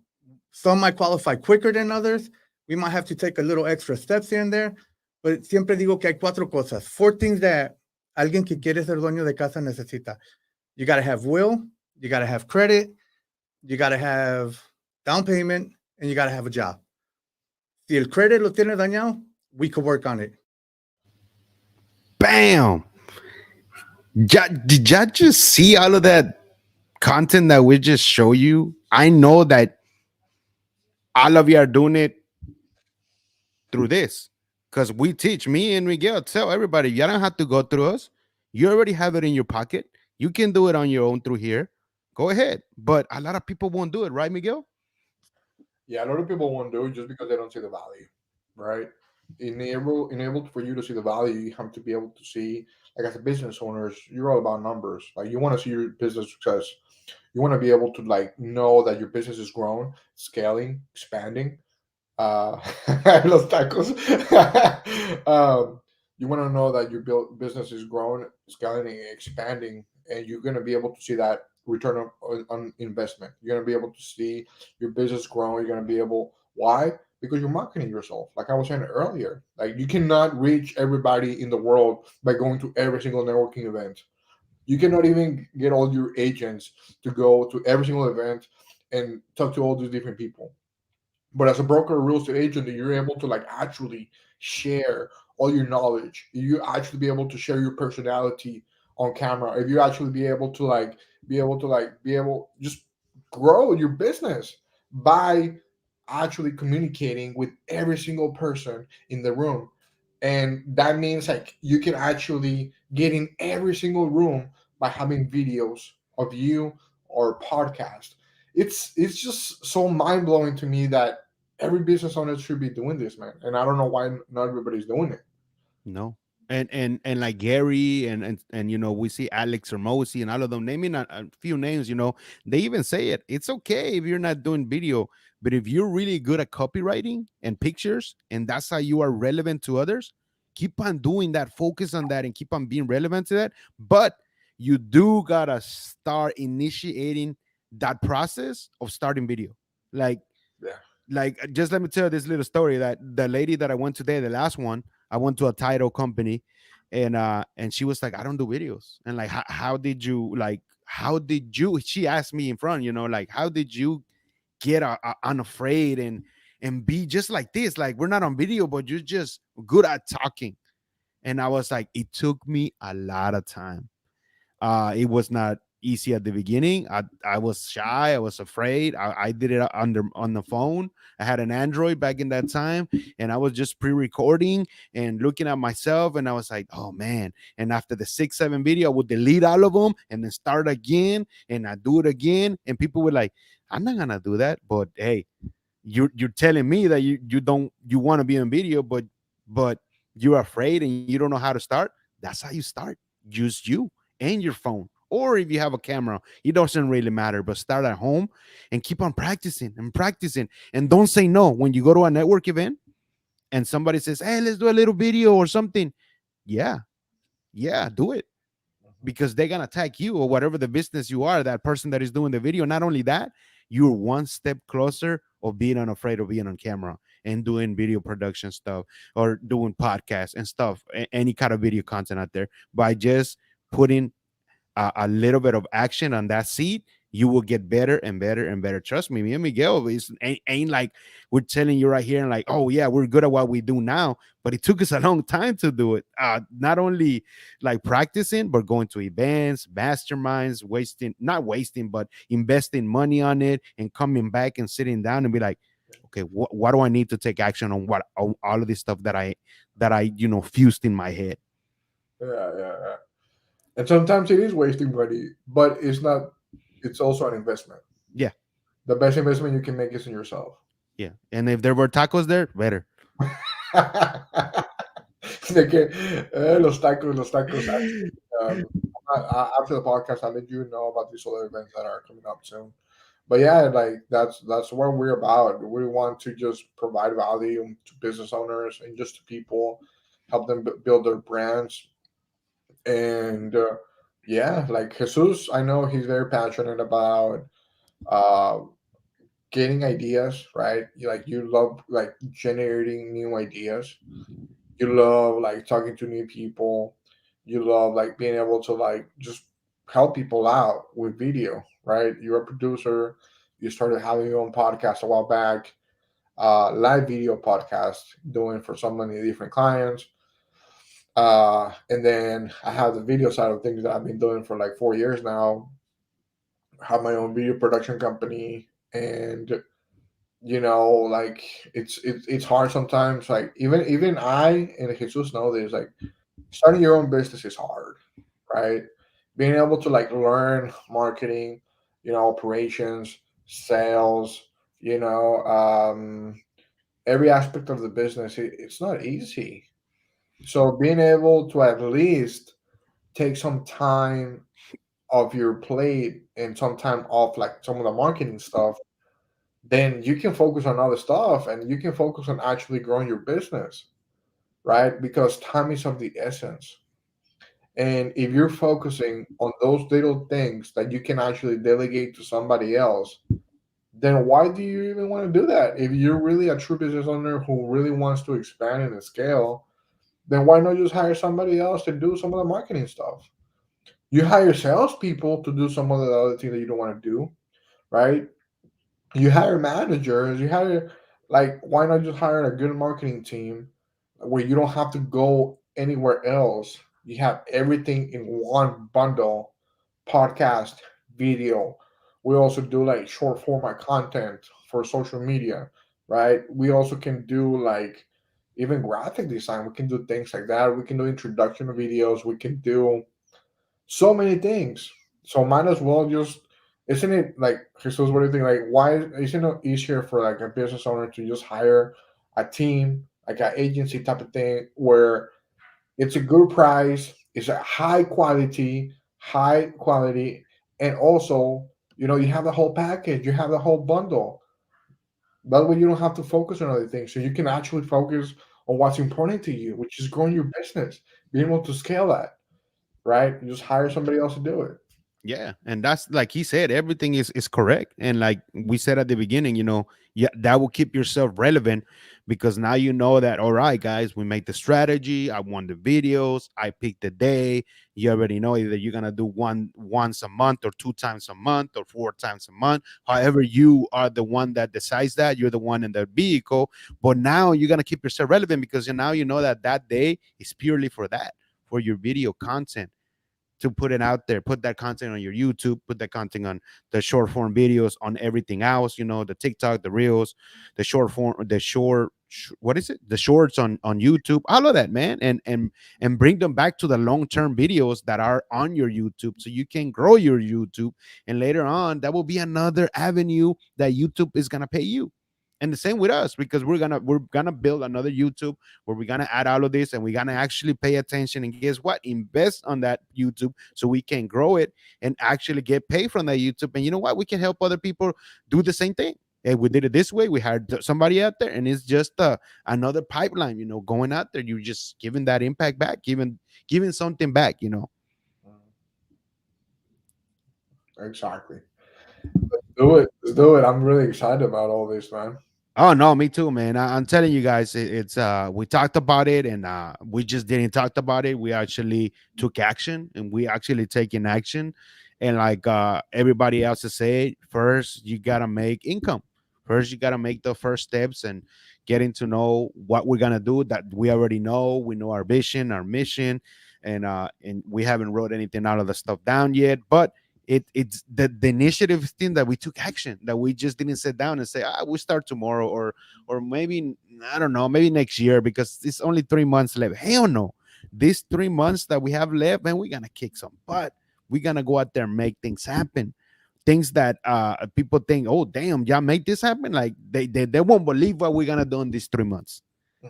some might qualify quicker than others. We might have to take a little extra steps here and there, but siempre digo que hay 4 cosas, 4 things that alguien que quiere ser dueño de casa necesita. You got to have will, you got to have credit, you got to have down payment, and you got to have a job. Si el credit lo tiene dañado, we could work on it. Bam! Did y'all just see all of that content that we just show you? I know that all of you are doing it through this because we teach. Me and Miguel tell everybody, you don't have to go through us. You already have it in your pocket. You can do it on your own through here. Go ahead. But a lot of people won't do it, right, Miguel? Yeah, a lot of people won't do it just because they don't see the value, right? Enabled for you to see the value, you have to be able to see, like as a business owner, you're all about numbers. Like you want to see your business success. You want to be able to like know that your business is growing, scaling, expanding. uh, los tacos. You want to know that your business is growing, scaling, and expanding, and you're going to be able to see that return on investment. You're going to be able to see your business growing. You're going to be able, why? Because you're marketing yourself. Like I was saying earlier, like you cannot reach everybody in the world by going to every single networking event. You cannot even get all your agents to go to every single event and talk to all these different people. But as a broker or real estate agent, you're able to like actually share all your knowledge. You actually be able to share your personality on camera. If you actually be able just grow your business by actually communicating with every single person in the room. And that means like you can actually get in every single room by having videos of you or podcast. It's just so mind blowing to me that every business owner should be doing this, man. And I don't know why not everybody's doing it. No. And like Gary and we see Alex Hermosi and all of them naming a few names, they even say it. It's okay if you're not doing video, but if you're really good at copywriting and pictures, and that's how you are relevant to others, keep on doing that, focus on that, and keep on being relevant to that. But you do gotta start initiating that process of starting video. Like Yeah. just let me tell you this little story that the lady that I went today, the last one, I went to a title company, and she was like, I don't do videos. And like, how did you she asked me in front, like, how did you get unafraid and be just like this? Like, we're not on video, but you're just good at talking. And I was like, it took me a lot of time. It was not easy at the beginning. I was shy. I was afraid. I did it on the phone. I had an Android back in that time, and I was just pre-recording and looking at myself, and I was like, oh man. And after the 6-7 video, I would delete all of them and then start again, and I do it again. And people were like, I'm not gonna do that. But hey, you're telling me that you want to be on video, but you're afraid and you don't know how to start. That's how you start. Use you and your phone, or if you have a camera, it doesn't really matter, but start at home and keep on practicing and practicing, and don't say no when you go to a network event and somebody says, hey, let's do a little video or something. Yeah, do it, because they're gonna tag you or whatever the business you are, that person that is doing the video. Not only that, you're one step closer of being unafraid of being on camera and doing video production stuff, or doing podcasts and stuff, any kind of video content out there, by just putting a little bit of action on that seed. You will get better and better and better. Trust me, me and Miguel ain't like we're telling you right here and like, oh yeah, we're good at what we do now, but it took us a long time to do it. Not only like practicing, but going to events, masterminds, not wasting, but investing money on it, and coming back and sitting down and be like, okay, what do I need to take action on, on all of this stuff that I fused in my head. Yeah. And sometimes it is wasting money, but it's not. It's also an investment. Yeah. The best investment you can make is in yourself. Yeah. And if there were tacos there, better. Los tacos. Actually, after the podcast, I'll let you know about these other events that are coming up soon. But yeah, like that's what we're about. We want to just provide value to business owners and just to people, help them build their brands. And yeah, like Jesus, I know he's very passionate about uh, getting ideas, right? You love like generating new ideas. You love like talking to new people. You love like being able to like just help people out with video, right? You're a producer. You started having your own podcast a while back, live video podcast, doing for so many different clients. And then I have the video side of things that I've been doing for like 4 years now. I have my own video production company, and like it's hard sometimes. Like even I and Jesus know this. Like starting your own business is hard, right? Being able to like learn marketing, operations, sales, every aspect of the business. It's not easy. So being able to at least take some time off your plate and some time off like some of the marketing stuff then you can focus on other stuff and you can focus on actually growing your business, right? Because time is of the essence. And if you're focusing on those little things that you can actually delegate to somebody else, then why do you even want to do that? If you're really a true business owner who really wants to expand and scale, then why not just hire somebody else to do some of the marketing stuff? You hire salespeople to do some of the other things that you don't want to do, right? You hire managers, you hire, like, why not just hire a good marketing team where you don't have to go anywhere else? You have everything in one bundle: podcast, video. We also do like short format content for social media, right? We also can do like even graphic design. We can do things like that. We can do introduction videos. We can do so many things. So might as well just, isn't it like, Jesus, what do you think? Like, why isn't it easier for like a business owner to just hire a team, like an agency type of thing, where it's a good price, it's a high quality, and also, you have the whole package, you have the whole bundle. That way you don't have to focus on other things. So you can actually focus on what's important to you, which is growing your business, being able to scale that, right? You just hire somebody else to do it. Yeah, and that's like he said, everything is correct. And like we said at the beginning, yeah, that will keep yourself relevant, because now you know that, all right, guys, we make the strategy. I want the videos. I pick the day. You already know either you're gonna do once a month, or 2 times a month, or 4 times a month. However, you are the one that decides that. You're the one in the vehicle. But now you're gonna keep yourself relevant, because now you know that that day is purely for that, for your video content, to put it out there, put that content on your YouTube, put that content on the short form videos, on everything else, the TikTok, the reels, the short form, what is it? The shorts on YouTube, all of that, man. And bring them back to the long-term videos that are on your YouTube, so you can grow your YouTube. And later on, that will be another avenue that YouTube is gonna pay you. And the same with us, because we're gonna build another YouTube where we're gonna add all of this, and we're gonna actually pay attention, and guess what, invest on that YouTube, so we can grow it and actually get paid from that YouTube. And you know what, we can help other people do the same thing. And we did it this way. We hired somebody out there, and it's just another pipeline, going out there. You're just giving that impact back, giving something back. Exactly. Let's do it. Let's do it. I'm really excited about all this, man. Oh no, me too, man. I'm telling you guys, it's we talked about it, and we just didn't talk about it. We actually took action, and we actually taking action. And like everybody else has said, first you gotta make income. First, you gotta make the first steps, and getting to know what we're gonna do. That we already know. We know our vision, our mission, and we haven't wrote anything out of the stuff down yet. But it's the initiative thing, that we took action, that we just didn't sit down and say, we start tomorrow, or maybe, I don't know, maybe next year, because it's only 3 months left. Hell no. These 3 months that we have left, man, we're gonna kick some butt. We're gonna go out there and make things happen. Things that people think, oh damn, y'all make this happen. Like they won't believe what we're gonna do in these 3 months.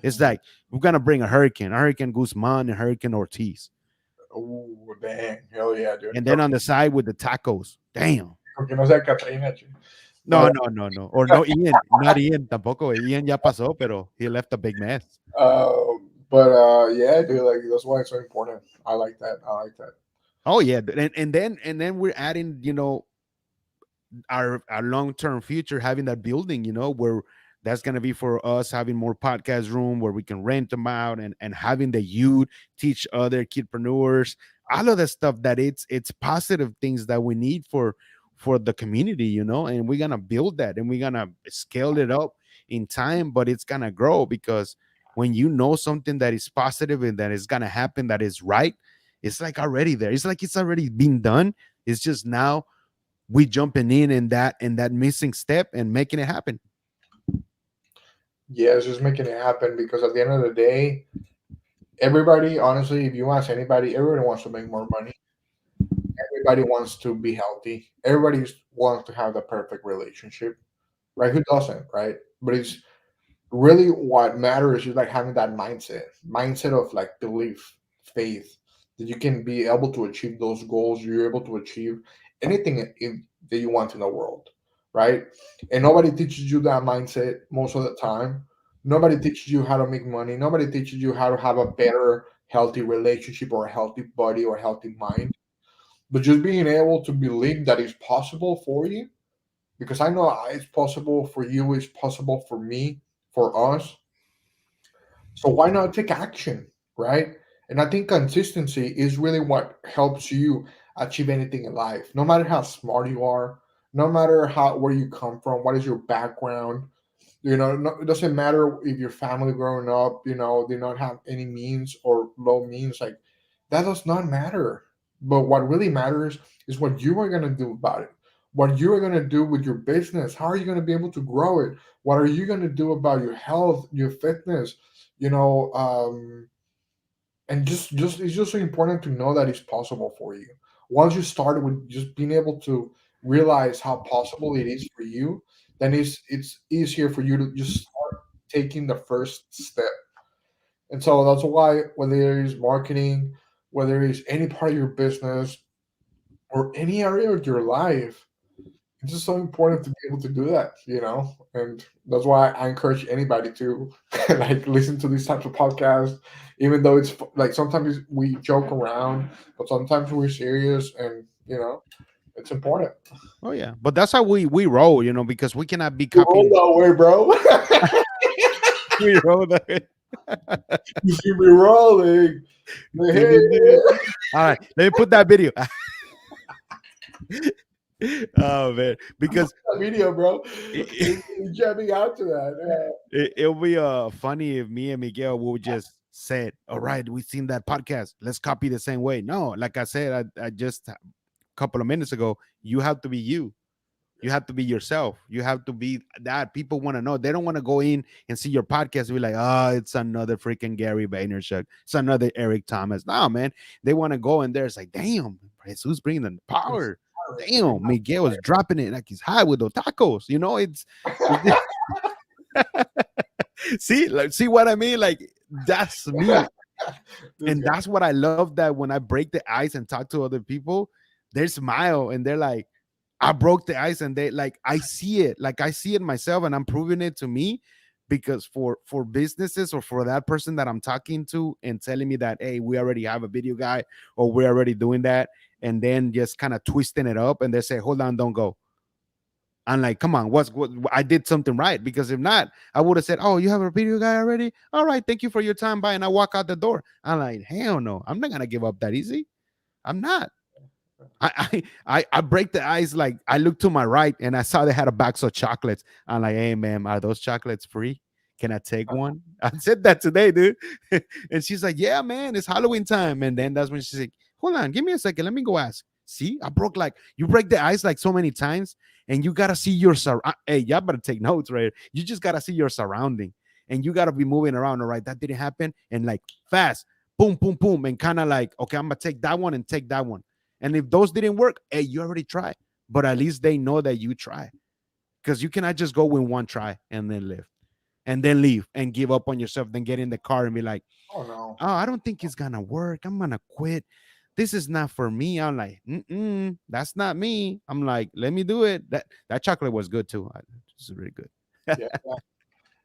It's like we're gonna bring a Hurricane Guzman, and Hurricane Ortiz. Oh, dang. Hell yeah, dude. And then on the side with the tacos. Damn. Porque no sea Catarina, chico. No, no, no, no. Or no, Ian. Not Ian tampoco. Ian ya pasó, pero he left a big mess. Yeah, dude, like, that's why it's so important. I like that. I like that. Oh yeah. And then we're adding, our long-term future, having that building, where that's gonna be for us, having more podcast room where we can rent them out, and having the youth teach other kidpreneurs, all of the stuff, that it's positive things that we need for the community, and we're gonna build that, and we're gonna scale it up in time, but it's gonna grow, because when you know something that is positive and that is gonna happen, that is right, it's like already there. It's like it's already been done. It's just now we jumping in that missing step and making it happen. Yeah, it's just making it happen, because at the end of the day, everybody, honestly, if you ask anybody, everybody wants to make more money. Everybody wants to be healthy. Everybody wants to have the perfect relationship, right? Who doesn't, right? But it's really what matters is like having that mindset of like belief, faith, that you can be able to achieve those goals. You're able to achieve anything that you want in the world, right? And nobody teaches you that mindset most of the time. Nobody teaches you how to make money. Nobody teaches you how to have a better, healthy relationship or a healthy body or a healthy mind. But just being able to believe that it's possible for you, because I know it's possible for you, it's possible for me, for us. So why not take action, right? And I think consistency is really what helps you achieve anything in life. No matter how smart you are, no matter how where you come from, what is your background, no, it doesn't matter if your family growing up, did not have any means or low means. Like that does not matter. But what really matters is what you are going to do about it. What you are going to do with your business. How are you going to be able to grow it? What are you going to do about your health, your fitness? You know, and just it's just so important to know that it's possible for you. Once you start with just being able to realize how possible it is for you, then it's easier for you to just start taking the first step. And so that's why whether it is marketing, whether it is any part of your business or any area of your life, it's just so important to be able to do that. And that's why I encourage anybody to like listen to these types of podcasts, even though it's like sometimes we joke around, but sometimes we're serious, and it's important. Oh yeah, but that's how we roll, because we cannot be You roll copying. that way, bro. We roll that. You see me rolling. Hey, All right, let me put that video. Oh man, because that video, bro. it, You're jamming out to that. it'll be funny if me and Miguel will just said, "All right, we seen that podcast. Let's copy the same way." No, like I said, I just a couple of minutes ago, you have to be you. You have to be yourself. You have to be that. People want to know. They don't want to go in and see your podcast and be like, oh, it's another freaking Gary Vaynerchuk. It's another Eric Thomas. No, man. They want to go in there. It's like, damn, Jesus bringing the power. Damn, Miguel is dropping it like he's high with those tacos. See what I mean? Like, that's me. And that's what I love, that when I break the ice and talk to other people, they smile and they're like, I broke the ice, and they like, I see it, like I see it myself, and I'm proving it to me, because for businesses or for that person that I'm talking to and telling me that, hey, we already have a video guy or we're already doing that, and then just kind of twisting it up, and they say, hold on, don't go. I'm like, come on, what I did something right, because if not, I would have said, oh, you have a video guy already? All right, thank you for your time, bye, and I walk out the door. I'm like, hell no, I'm not gonna give up that easy. I'm not. I break the ice. Like, I looked to my right and I saw they had a box of chocolates. I'm like, hey man, are those chocolates free? Can I take one? I said that today, dude. And she's like, yeah, man, it's Halloween time. And then that's when she's like, hold on, give me a second. Let me go ask. See, I broke, like, you break the ice like so many times, and you gotta see your hey, y'all better take notes, right? You just gotta see your surrounding, and you gotta be moving around. All right, that didn't happen, and like fast, boom, boom, boom, and kind of like, okay, I'm gonna take that one and take that one. And if those didn't work, hey, you already tried. But at least they know that you try. Because you cannot just go with one try and then live. And then leave and give up on yourself. Then get in the car and be like, Oh no. oh, I don't think it's gonna work. I'm gonna quit. This is not for me. I'm like, that's not me. I'm like, let me do it. That chocolate was good too. It's really good. Yeah.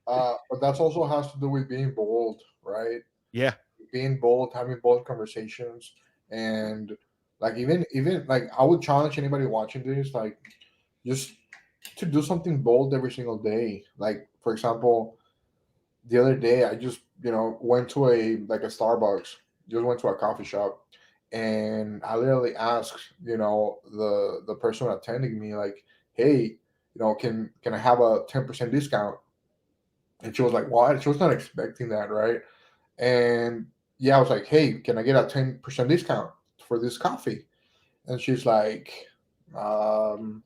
But that's also has to do with being bold, right? Yeah. Being bold, having bold conversations, and like even like I would challenge anybody watching this, like, just to do something bold every single day. Like, for example, the other day I just went to a Starbucks, just went to a coffee shop, and I literally asked the person attending me, like, hey, can I have a 10% discount? And she was like, what? She was not expecting that, right? And yeah, I was like, hey, can I get a 10% discount for this coffee? And she's like, um,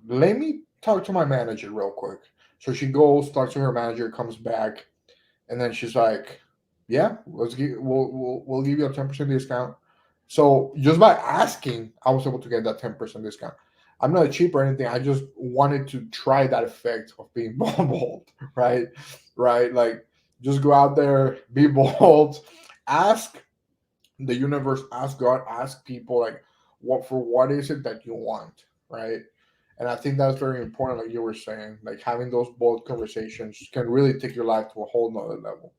let me talk to my manager real quick. So she goes, talks to her manager, comes back, and then she's like, yeah, we'll give you a 10% discount. So just by asking, I was able to get that 10% discount. I'm not cheap or anything. I just wanted to try that effect of being bold, right? Right? Like, just go out there, be bold, ask the universe, ask God, ask people, like, what is it that you want, right? And I think that's very important, like you were saying, like having those bold conversations can really take your life to a whole nother level.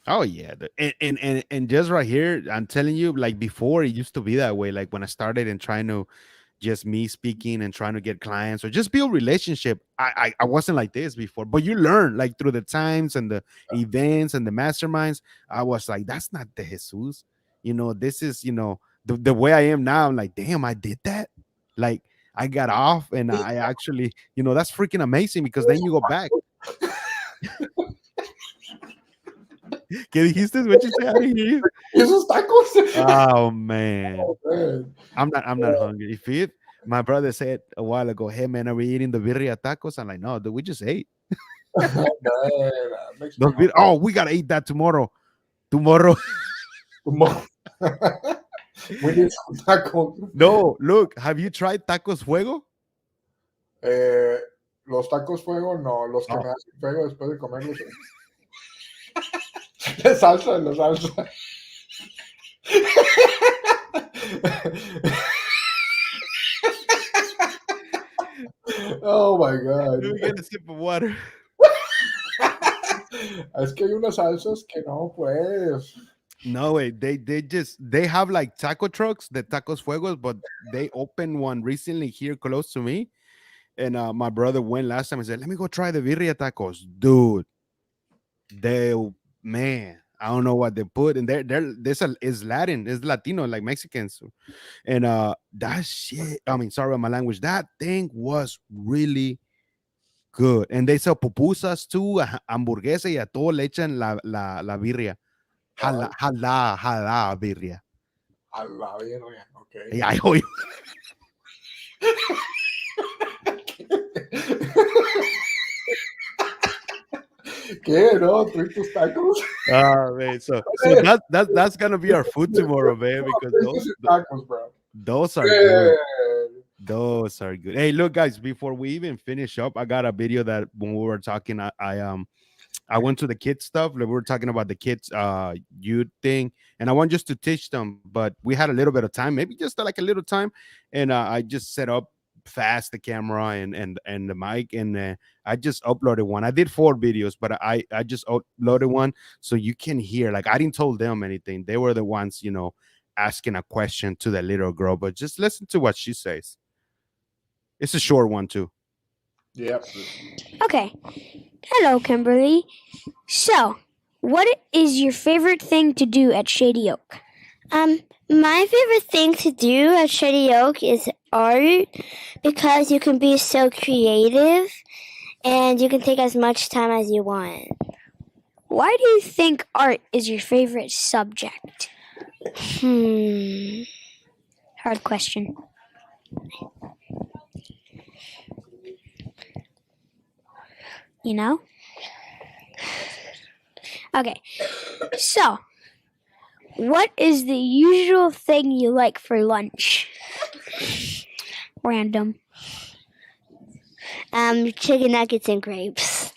Oh yeah, and just right here, I'm telling you, like before, it used to be that way. Like when I started and trying to just me speaking and trying to get clients or just build relationship. I wasn't like this before, but you learn like through the times and the events and the masterminds. I was like, that's not the Jesus. This is the way I am now. I'm like, damn, I did that. Like I got off and I actually, that's freaking amazing because then you go back. ¿Qué dijiste? What you say? I didn't hear you. Esos tacos. Oh man. Oh, man. I'm not hungry. If it, my brother said a while ago, hey man, are we eating the birria tacos? I'm like, no, dude, we just ate. Man, that makes me Oh, we gotta eat that tomorrow. Tomorrow. hungry. We need some tacos. No, look, have you tried tacos fuego? Los tacos fuego, no, los que Oh. me hacen fuego después de comerlos. La salsa, la salsa. Oh my God. Let me get a sip of water. Es que hay unas salsas que no, pues. No way. They have like taco trucks, the tacos fuegos, but they opened one recently here close to me. And my brother went last time and said, let me go try the birria tacos. Dude, man, I don't know what they put. And is Latin, it's Latino, like Mexicans. And that shit, I mean, sorry about my language. That thing was really good. And they sell pupusas too, hamburguesa y a todo le echan la birria. Jalá birria. A la verga, okay. Yeah, I owe you. ¿Qué? No, trae tus tacos. Oh man, so that's gonna be our food tomorrow, man, because Trae tus tacos, bro. those are good. Yeah. Those are good. Hey, look, guys, before we even finish up, I got a video that when we were talking, I went to the kids stuff. Like we were talking about the kids youth thing, and I want just to teach them, but we had a little bit of time, maybe just like a little time, and I just set up fast the camera and the mic, and I just uploaded one. I did 4 videos, but I just uploaded one so you can hear. Like I didn't tell them anything; they were the ones, asking a question to the little girl. But just listen to what she says. It's a short one too. Yep. Okay. Hello, Kimberly. So, what is your favorite thing to do at Shady Oak? My favorite thing to do at Shady Oak is art because you can be so creative and you can take as much time as you want. Why do you think art is your favorite subject? Hard question. You know? Okay. So, what is the usual thing you like for lunch? Random. Chicken nuggets and grapes.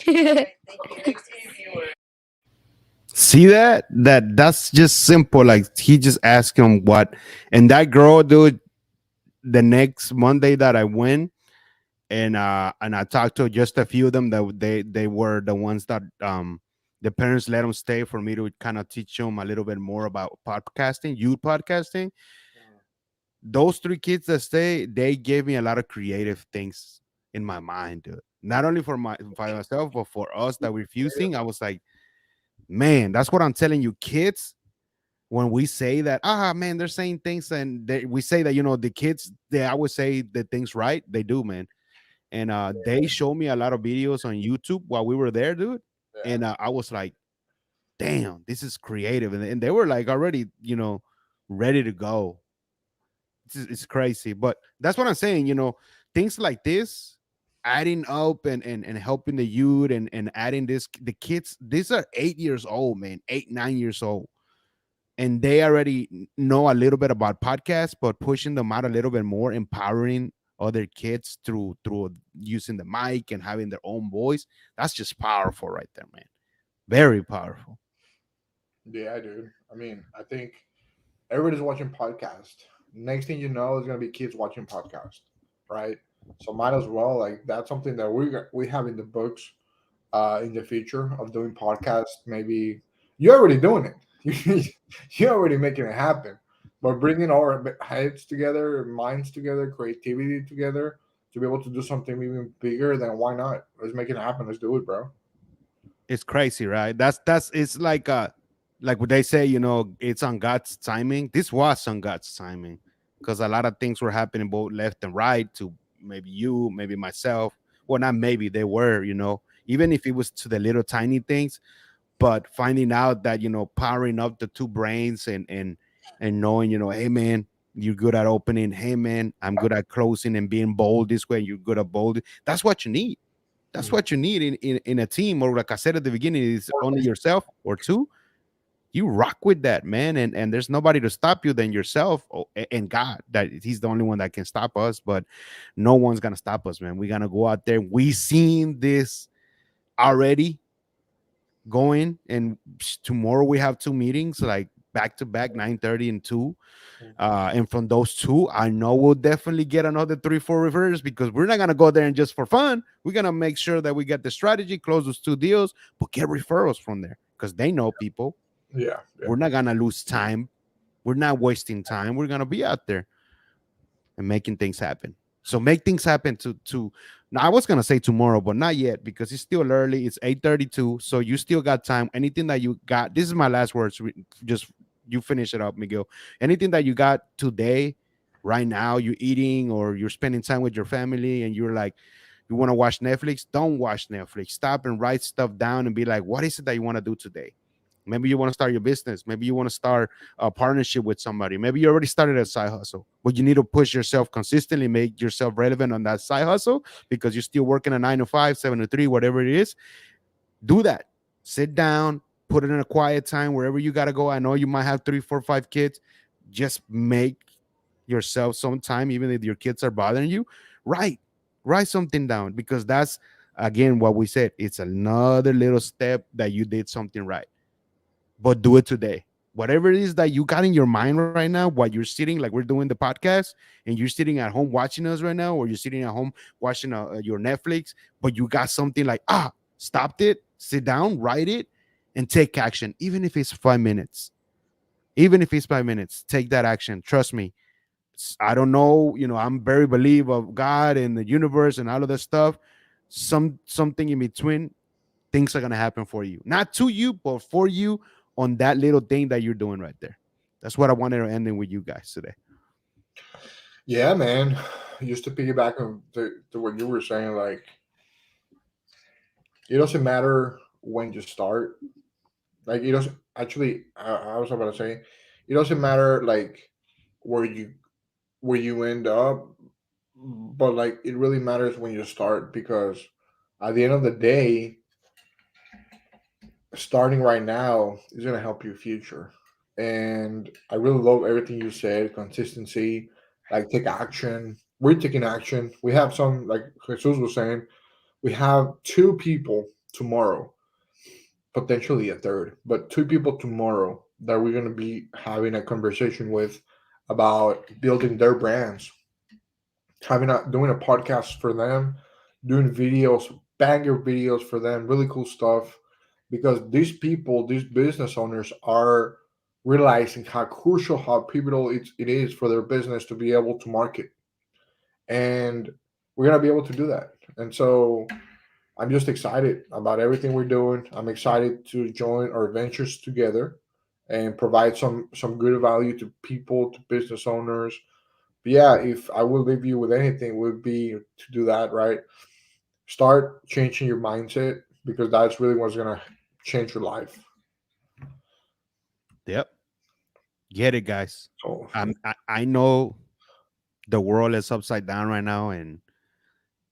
See that's just simple. Like he just asked him what, and that girl, dude, the next Monday that I went, and I talked to just a few of them that they were the ones that the parents let them stay for me to kind of teach them a little bit more about podcasting, youth podcasting. Those 3 kids that stay, they gave me a lot of creative things in my mind, dude. Not only for myself, but for us that we're fusing. I was like, man, that's what I'm telling you, kids. When we say that, man, they're saying things, and we say that, the kids, they always say the things right. They do, man. And they showed me a lot of videos on YouTube while we were there, dude. Yeah. And I was like, damn, this is creative. And they were like already, ready to go. It's crazy. But that's what I'm saying, things like this, adding up and helping the youth and adding this, the kids, these are 8 years old, man, 8, 9 years old. And they already know a little bit about podcasts, but pushing them out a little bit more, empowering other kids through using the mic and having their own voice. That's just powerful right there, man. Very powerful. Yeah, dude. I mean, I think everybody's watching podcast. Next thing you know, there's gonna be kids watching podcast, right? So might as well, like, that's something that we have in the books in the future of doing podcasts. Maybe you're already doing it. You're already making it happen. But bringing our heads together, minds together, creativity together to be able to do something even bigger, then why not? Let's make it happen. Let's do it, bro. It's crazy, right? That's it's like what they say, it's on God's timing. This was on God's timing because a lot of things were happening both left and right to maybe you, maybe myself. Well, not maybe, they were, even if it was to the little tiny things, but finding out that, powering up the two brains and knowing, hey man, you're good at opening. Hey man, I'm good at closing and being bold this way. You're good at bold. That's what you need. That's what you need in a team. Or like I said at the beginning, is only yourself or two. You rock with that, man, and there's nobody to stop you than yourself and God. That He's the only one that can stop us. But no one's gonna stop us, man. We're gonna go out there. We seen this already going, and tomorrow we have two meetings, like back to back, 9:30 and 2. And from those two, I know we'll definitely get another 3-4 referrals because we're not gonna go there and just for fun. We're gonna make sure that we get the strategy, close those two deals, but get referrals from there because they know people. Yeah. We're not gonna lose time. We're not wasting time. We're gonna be out there and making things happen. So make things happen to now. I was gonna say tomorrow, but not yet because it's still early. It's 8:32, so you still got time. Anything that you got, this is my last words. Just you finish it up, Miguel. Anything that you got today, right now, you're eating or you're spending time with your family, and you're like, you want to watch Netflix? Don't watch Netflix. Stop and write stuff down and be like, what is it that you want to do today? Maybe you want to start your business. Maybe you want to start a partnership with somebody. Maybe you already started a side hustle, but you need to push yourself consistently, make yourself relevant on that side hustle because you're still working a 9 to 5, 7 to 3, whatever it is. Do that. Sit down, put it in a quiet time wherever you got to go. I know you might have 3, 4, 5 kids. Just make yourself some time, even if your kids are bothering you. Write something down because that's, again, what we said. It's another little step that you did something right. But do it today. Whatever it is that you got in your mind right now, while you're sitting, like we're doing the podcast, and you're sitting at home watching us right now, or you're sitting at home watching your Netflix, but you got something like, stopped it, sit down, write it, and take action, even if it's 5 minutes. Even if it's 5 minutes, take that action. Trust me. I don't know, I'm very believe of God and the universe and all of that stuff. Something in between, things are gonna happen for you, not to you, but for you on that little thing that you're doing right there. That's what I wanted to end in with you guys today. Yeah, man. Just to piggyback on to what you were saying, like, it doesn't matter when you start. Like, it doesn't actually. I was about to say, it doesn't matter like where you end up, but like it really matters when you start because at the end of the day, starting right now is going to help you future. And I really love everything you said. Consistency, like take action. We're taking action. We have some, like Jesus was saying, we have two people tomorrow, potentially a third, but two people tomorrow that we're going to be having a conversation with about building their brands, doing a podcast for them, doing videos, banger videos for them, really cool stuff. Because these people, these business owners, are realizing how crucial, how pivotal it is for their business to be able to market, and we're gonna be able to do that. And so, I'm just excited about everything we're doing. I'm excited to join our ventures together and provide some good value to people, to business owners. But yeah, if I will leave you with anything, would be to do that, right? Start changing your mindset because that's really what's gonna change your life. Yep. Get it, guys. So I know the world is upside down right now, and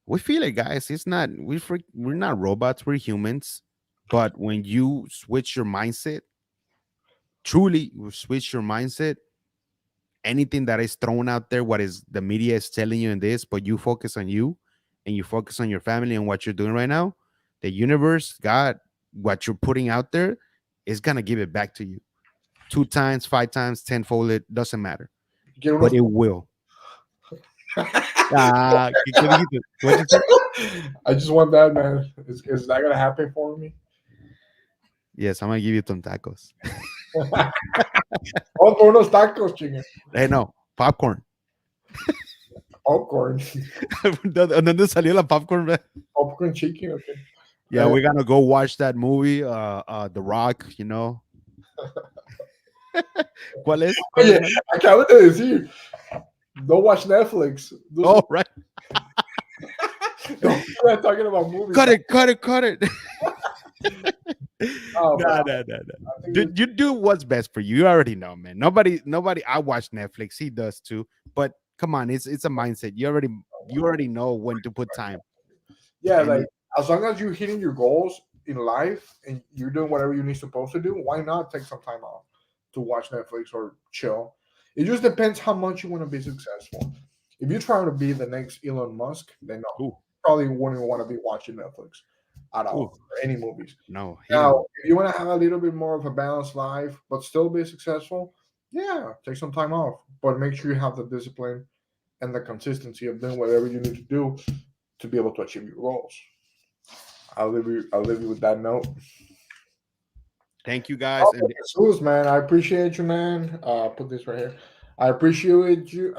we feel it, guys. It's not we're not robots, we're humans. But when you switch your mindset, truly switch your mindset, anything that is thrown out there, what is the media is telling you in this, but you focus on you and you focus on your family and what you're doing right now, the universe, God, what you're putting out there is gonna give it back to you 2 times, 5 times, tenfold. It doesn't matter, quiero but unos, it will. ¿Qué dijiste? What'd you say? I just want that, man. Is that gonna happen for me? Yes, I'm gonna give you some tacos. Oh, por unos tacos, chinga. Hey, no, popcorn. Popcorn. ¿Dónde salió la popcorn, man? Popcorn chicken, okay. Yeah, we're gonna go watch that movie, The Rock, you know. ¿Cuál es? Oye, acabo de decir, don't watch Netflix. Oh, right. We're not talking about movies. Cut it. Oh, No. man. I think Dude, you do what's best for you. You already know, man. Nobody. I watch Netflix. He does too. But come on, it's a mindset. You already know when to put time. yeah, And like as long as you're hitting your goals in life and you're doing whatever you're supposed to do, why not take some time off to watch Netflix or chill? It just depends how much you want to be successful. If you're trying to be the next Elon Musk, then no, Ooh. probably wouldn't want to be watching Netflix at all Ooh. or any movies. No. Now, if you want to have a little bit more of a balanced life but still be successful, yeah, take some time off, but make sure you have the discipline and the consistency of doing whatever you need to do to be able to achieve your goals. I'll leave you with that note. Thank you guys. Oh, And Jesus, man, I appreciate you, man. Put this right here. I appreciate you,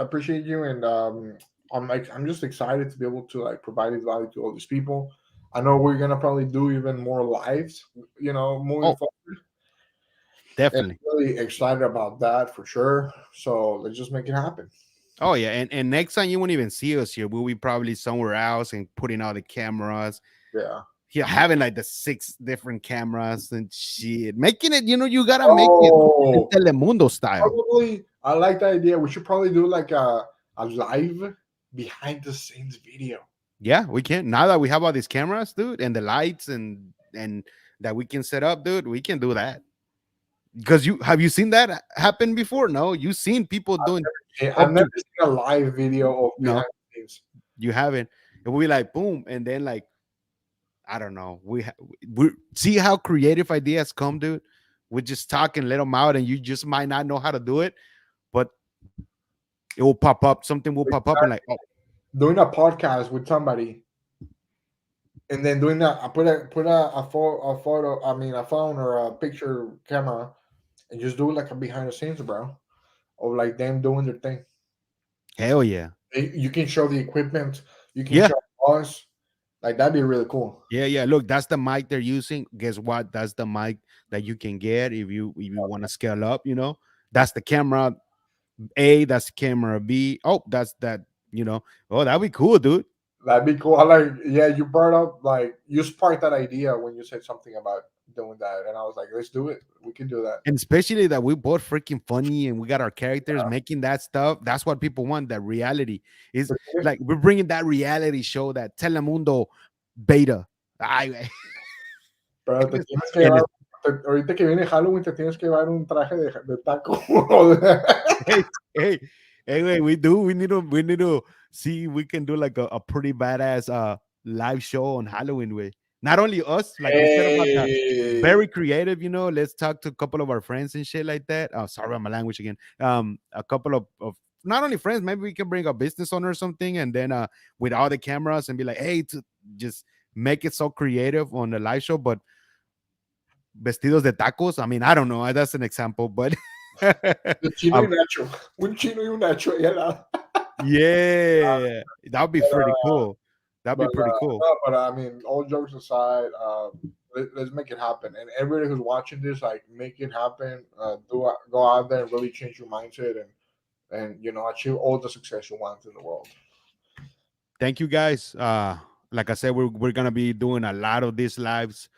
and I'm just excited to be able to like provide this value to all these people. I know we're gonna probably do even more lives, moving Oh, forward. And definitely. I'm really excited about that for sure. So let's just make it happen. Oh yeah. And next time you won't even see us here. We'll be probably somewhere else and putting all the cameras. Yeah. Yeah, having like the 6 different cameras and shit. Making it, you gotta make it Oh, Telemundo style. probably. I like the idea. We should probably do like a live behind the scenes video. Yeah, we can. Now that we have all these cameras, dude, and the lights and that we can set up, dude, we can do that. Because you seen that happen before? No, you've seen people doing. Yeah, up I've never to- seen a live video of No. behind the scenes. You haven't. It will be like boom, and then like I don't know. We see how creative ideas come, dude. We just talk and let them out, and you just might not know how to do it, but it will pop up. Something will pop up, and like, oh, Doing a podcast with somebody, and then doing that, I put a photo. I mean, a phone or a picture camera, and just do like a behind the scenes, bro, of like them doing their thing. hell yeah, You can show the equipment. You can Yeah. show us. Like that'd be really cool. yeah. Look, that's the mic they're using. Guess what? That's the mic that you can get if you want to scale up. That's the camera A. That's camera B. Oh, that's that. Oh, that'd be cool, dude. That'd be cool. I like, yeah, you brought up like you sparked that idea when you said something about doing that, and I was like, let's do it. We can do that. And especially that we both freaking funny and we got our characters making that stuff. That's what people want. That reality is like we're bringing that reality show, that Telemundo beta. Ay, Pero te tienes que En llevar, ahorita que viene Halloween, te tienes que llevar un traje de taco. hey, wait, we do. We need to see if we can do like a pretty badass live show on Halloween way. Not only us, like we said about that. Hey. Very creative, let's talk to a couple of our friends and shit like that. Oh, sorry about my language again. A couple of not only friends, maybe we can bring a business owner or something, and then with all the cameras and be like, hey, to just make it so creative on the live show, but vestidos de tacos. I mean, I don't know. That's an example, but De chino y nacho. Un chino y un nacho. yeah, that would be pretty cool. That'd be pretty cool. No, but I mean, all jokes aside, let's make it happen. And everybody who's watching this, like, make it happen. Go out there and really change your mindset and achieve all the success you want in the world. Thank you guys. Like I said, we're gonna be doing a lot of these lives,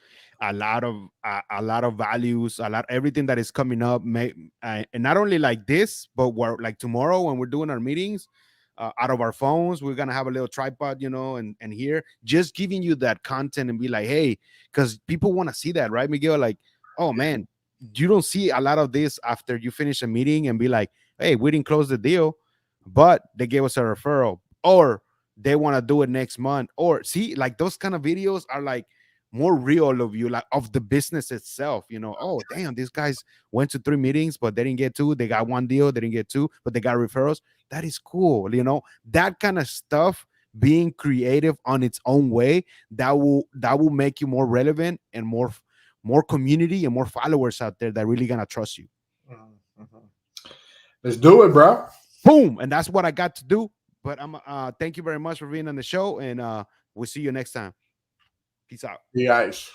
a lot of values, everything that is coming up. And not only like this, but we're like tomorrow when we're doing our meetings. Out of our phones, we're gonna have a little tripod, and here, just giving you that content and be like, hey, because people want to see that, right, Miguel? Like, oh man, you don't see a lot of this after you finish a meeting and be like, hey, we didn't close the deal, but they gave us a referral, or they want to do it next month, or see, like those kind of videos are like more real of you, like of the business itself. Oh damn, these guys went to 3 meetings, but they didn't get 2. They got 1 deal, they didn't get 2, but they got referrals. that is cool. That kind of stuff, being creative on its own way, that will make you more relevant and more community and more followers out there that really gonna trust you. Let's do it, bro. Boom. And that's what I got to do. But thank you very much for being on the show, and we'll see you next time. Peace out. The ice.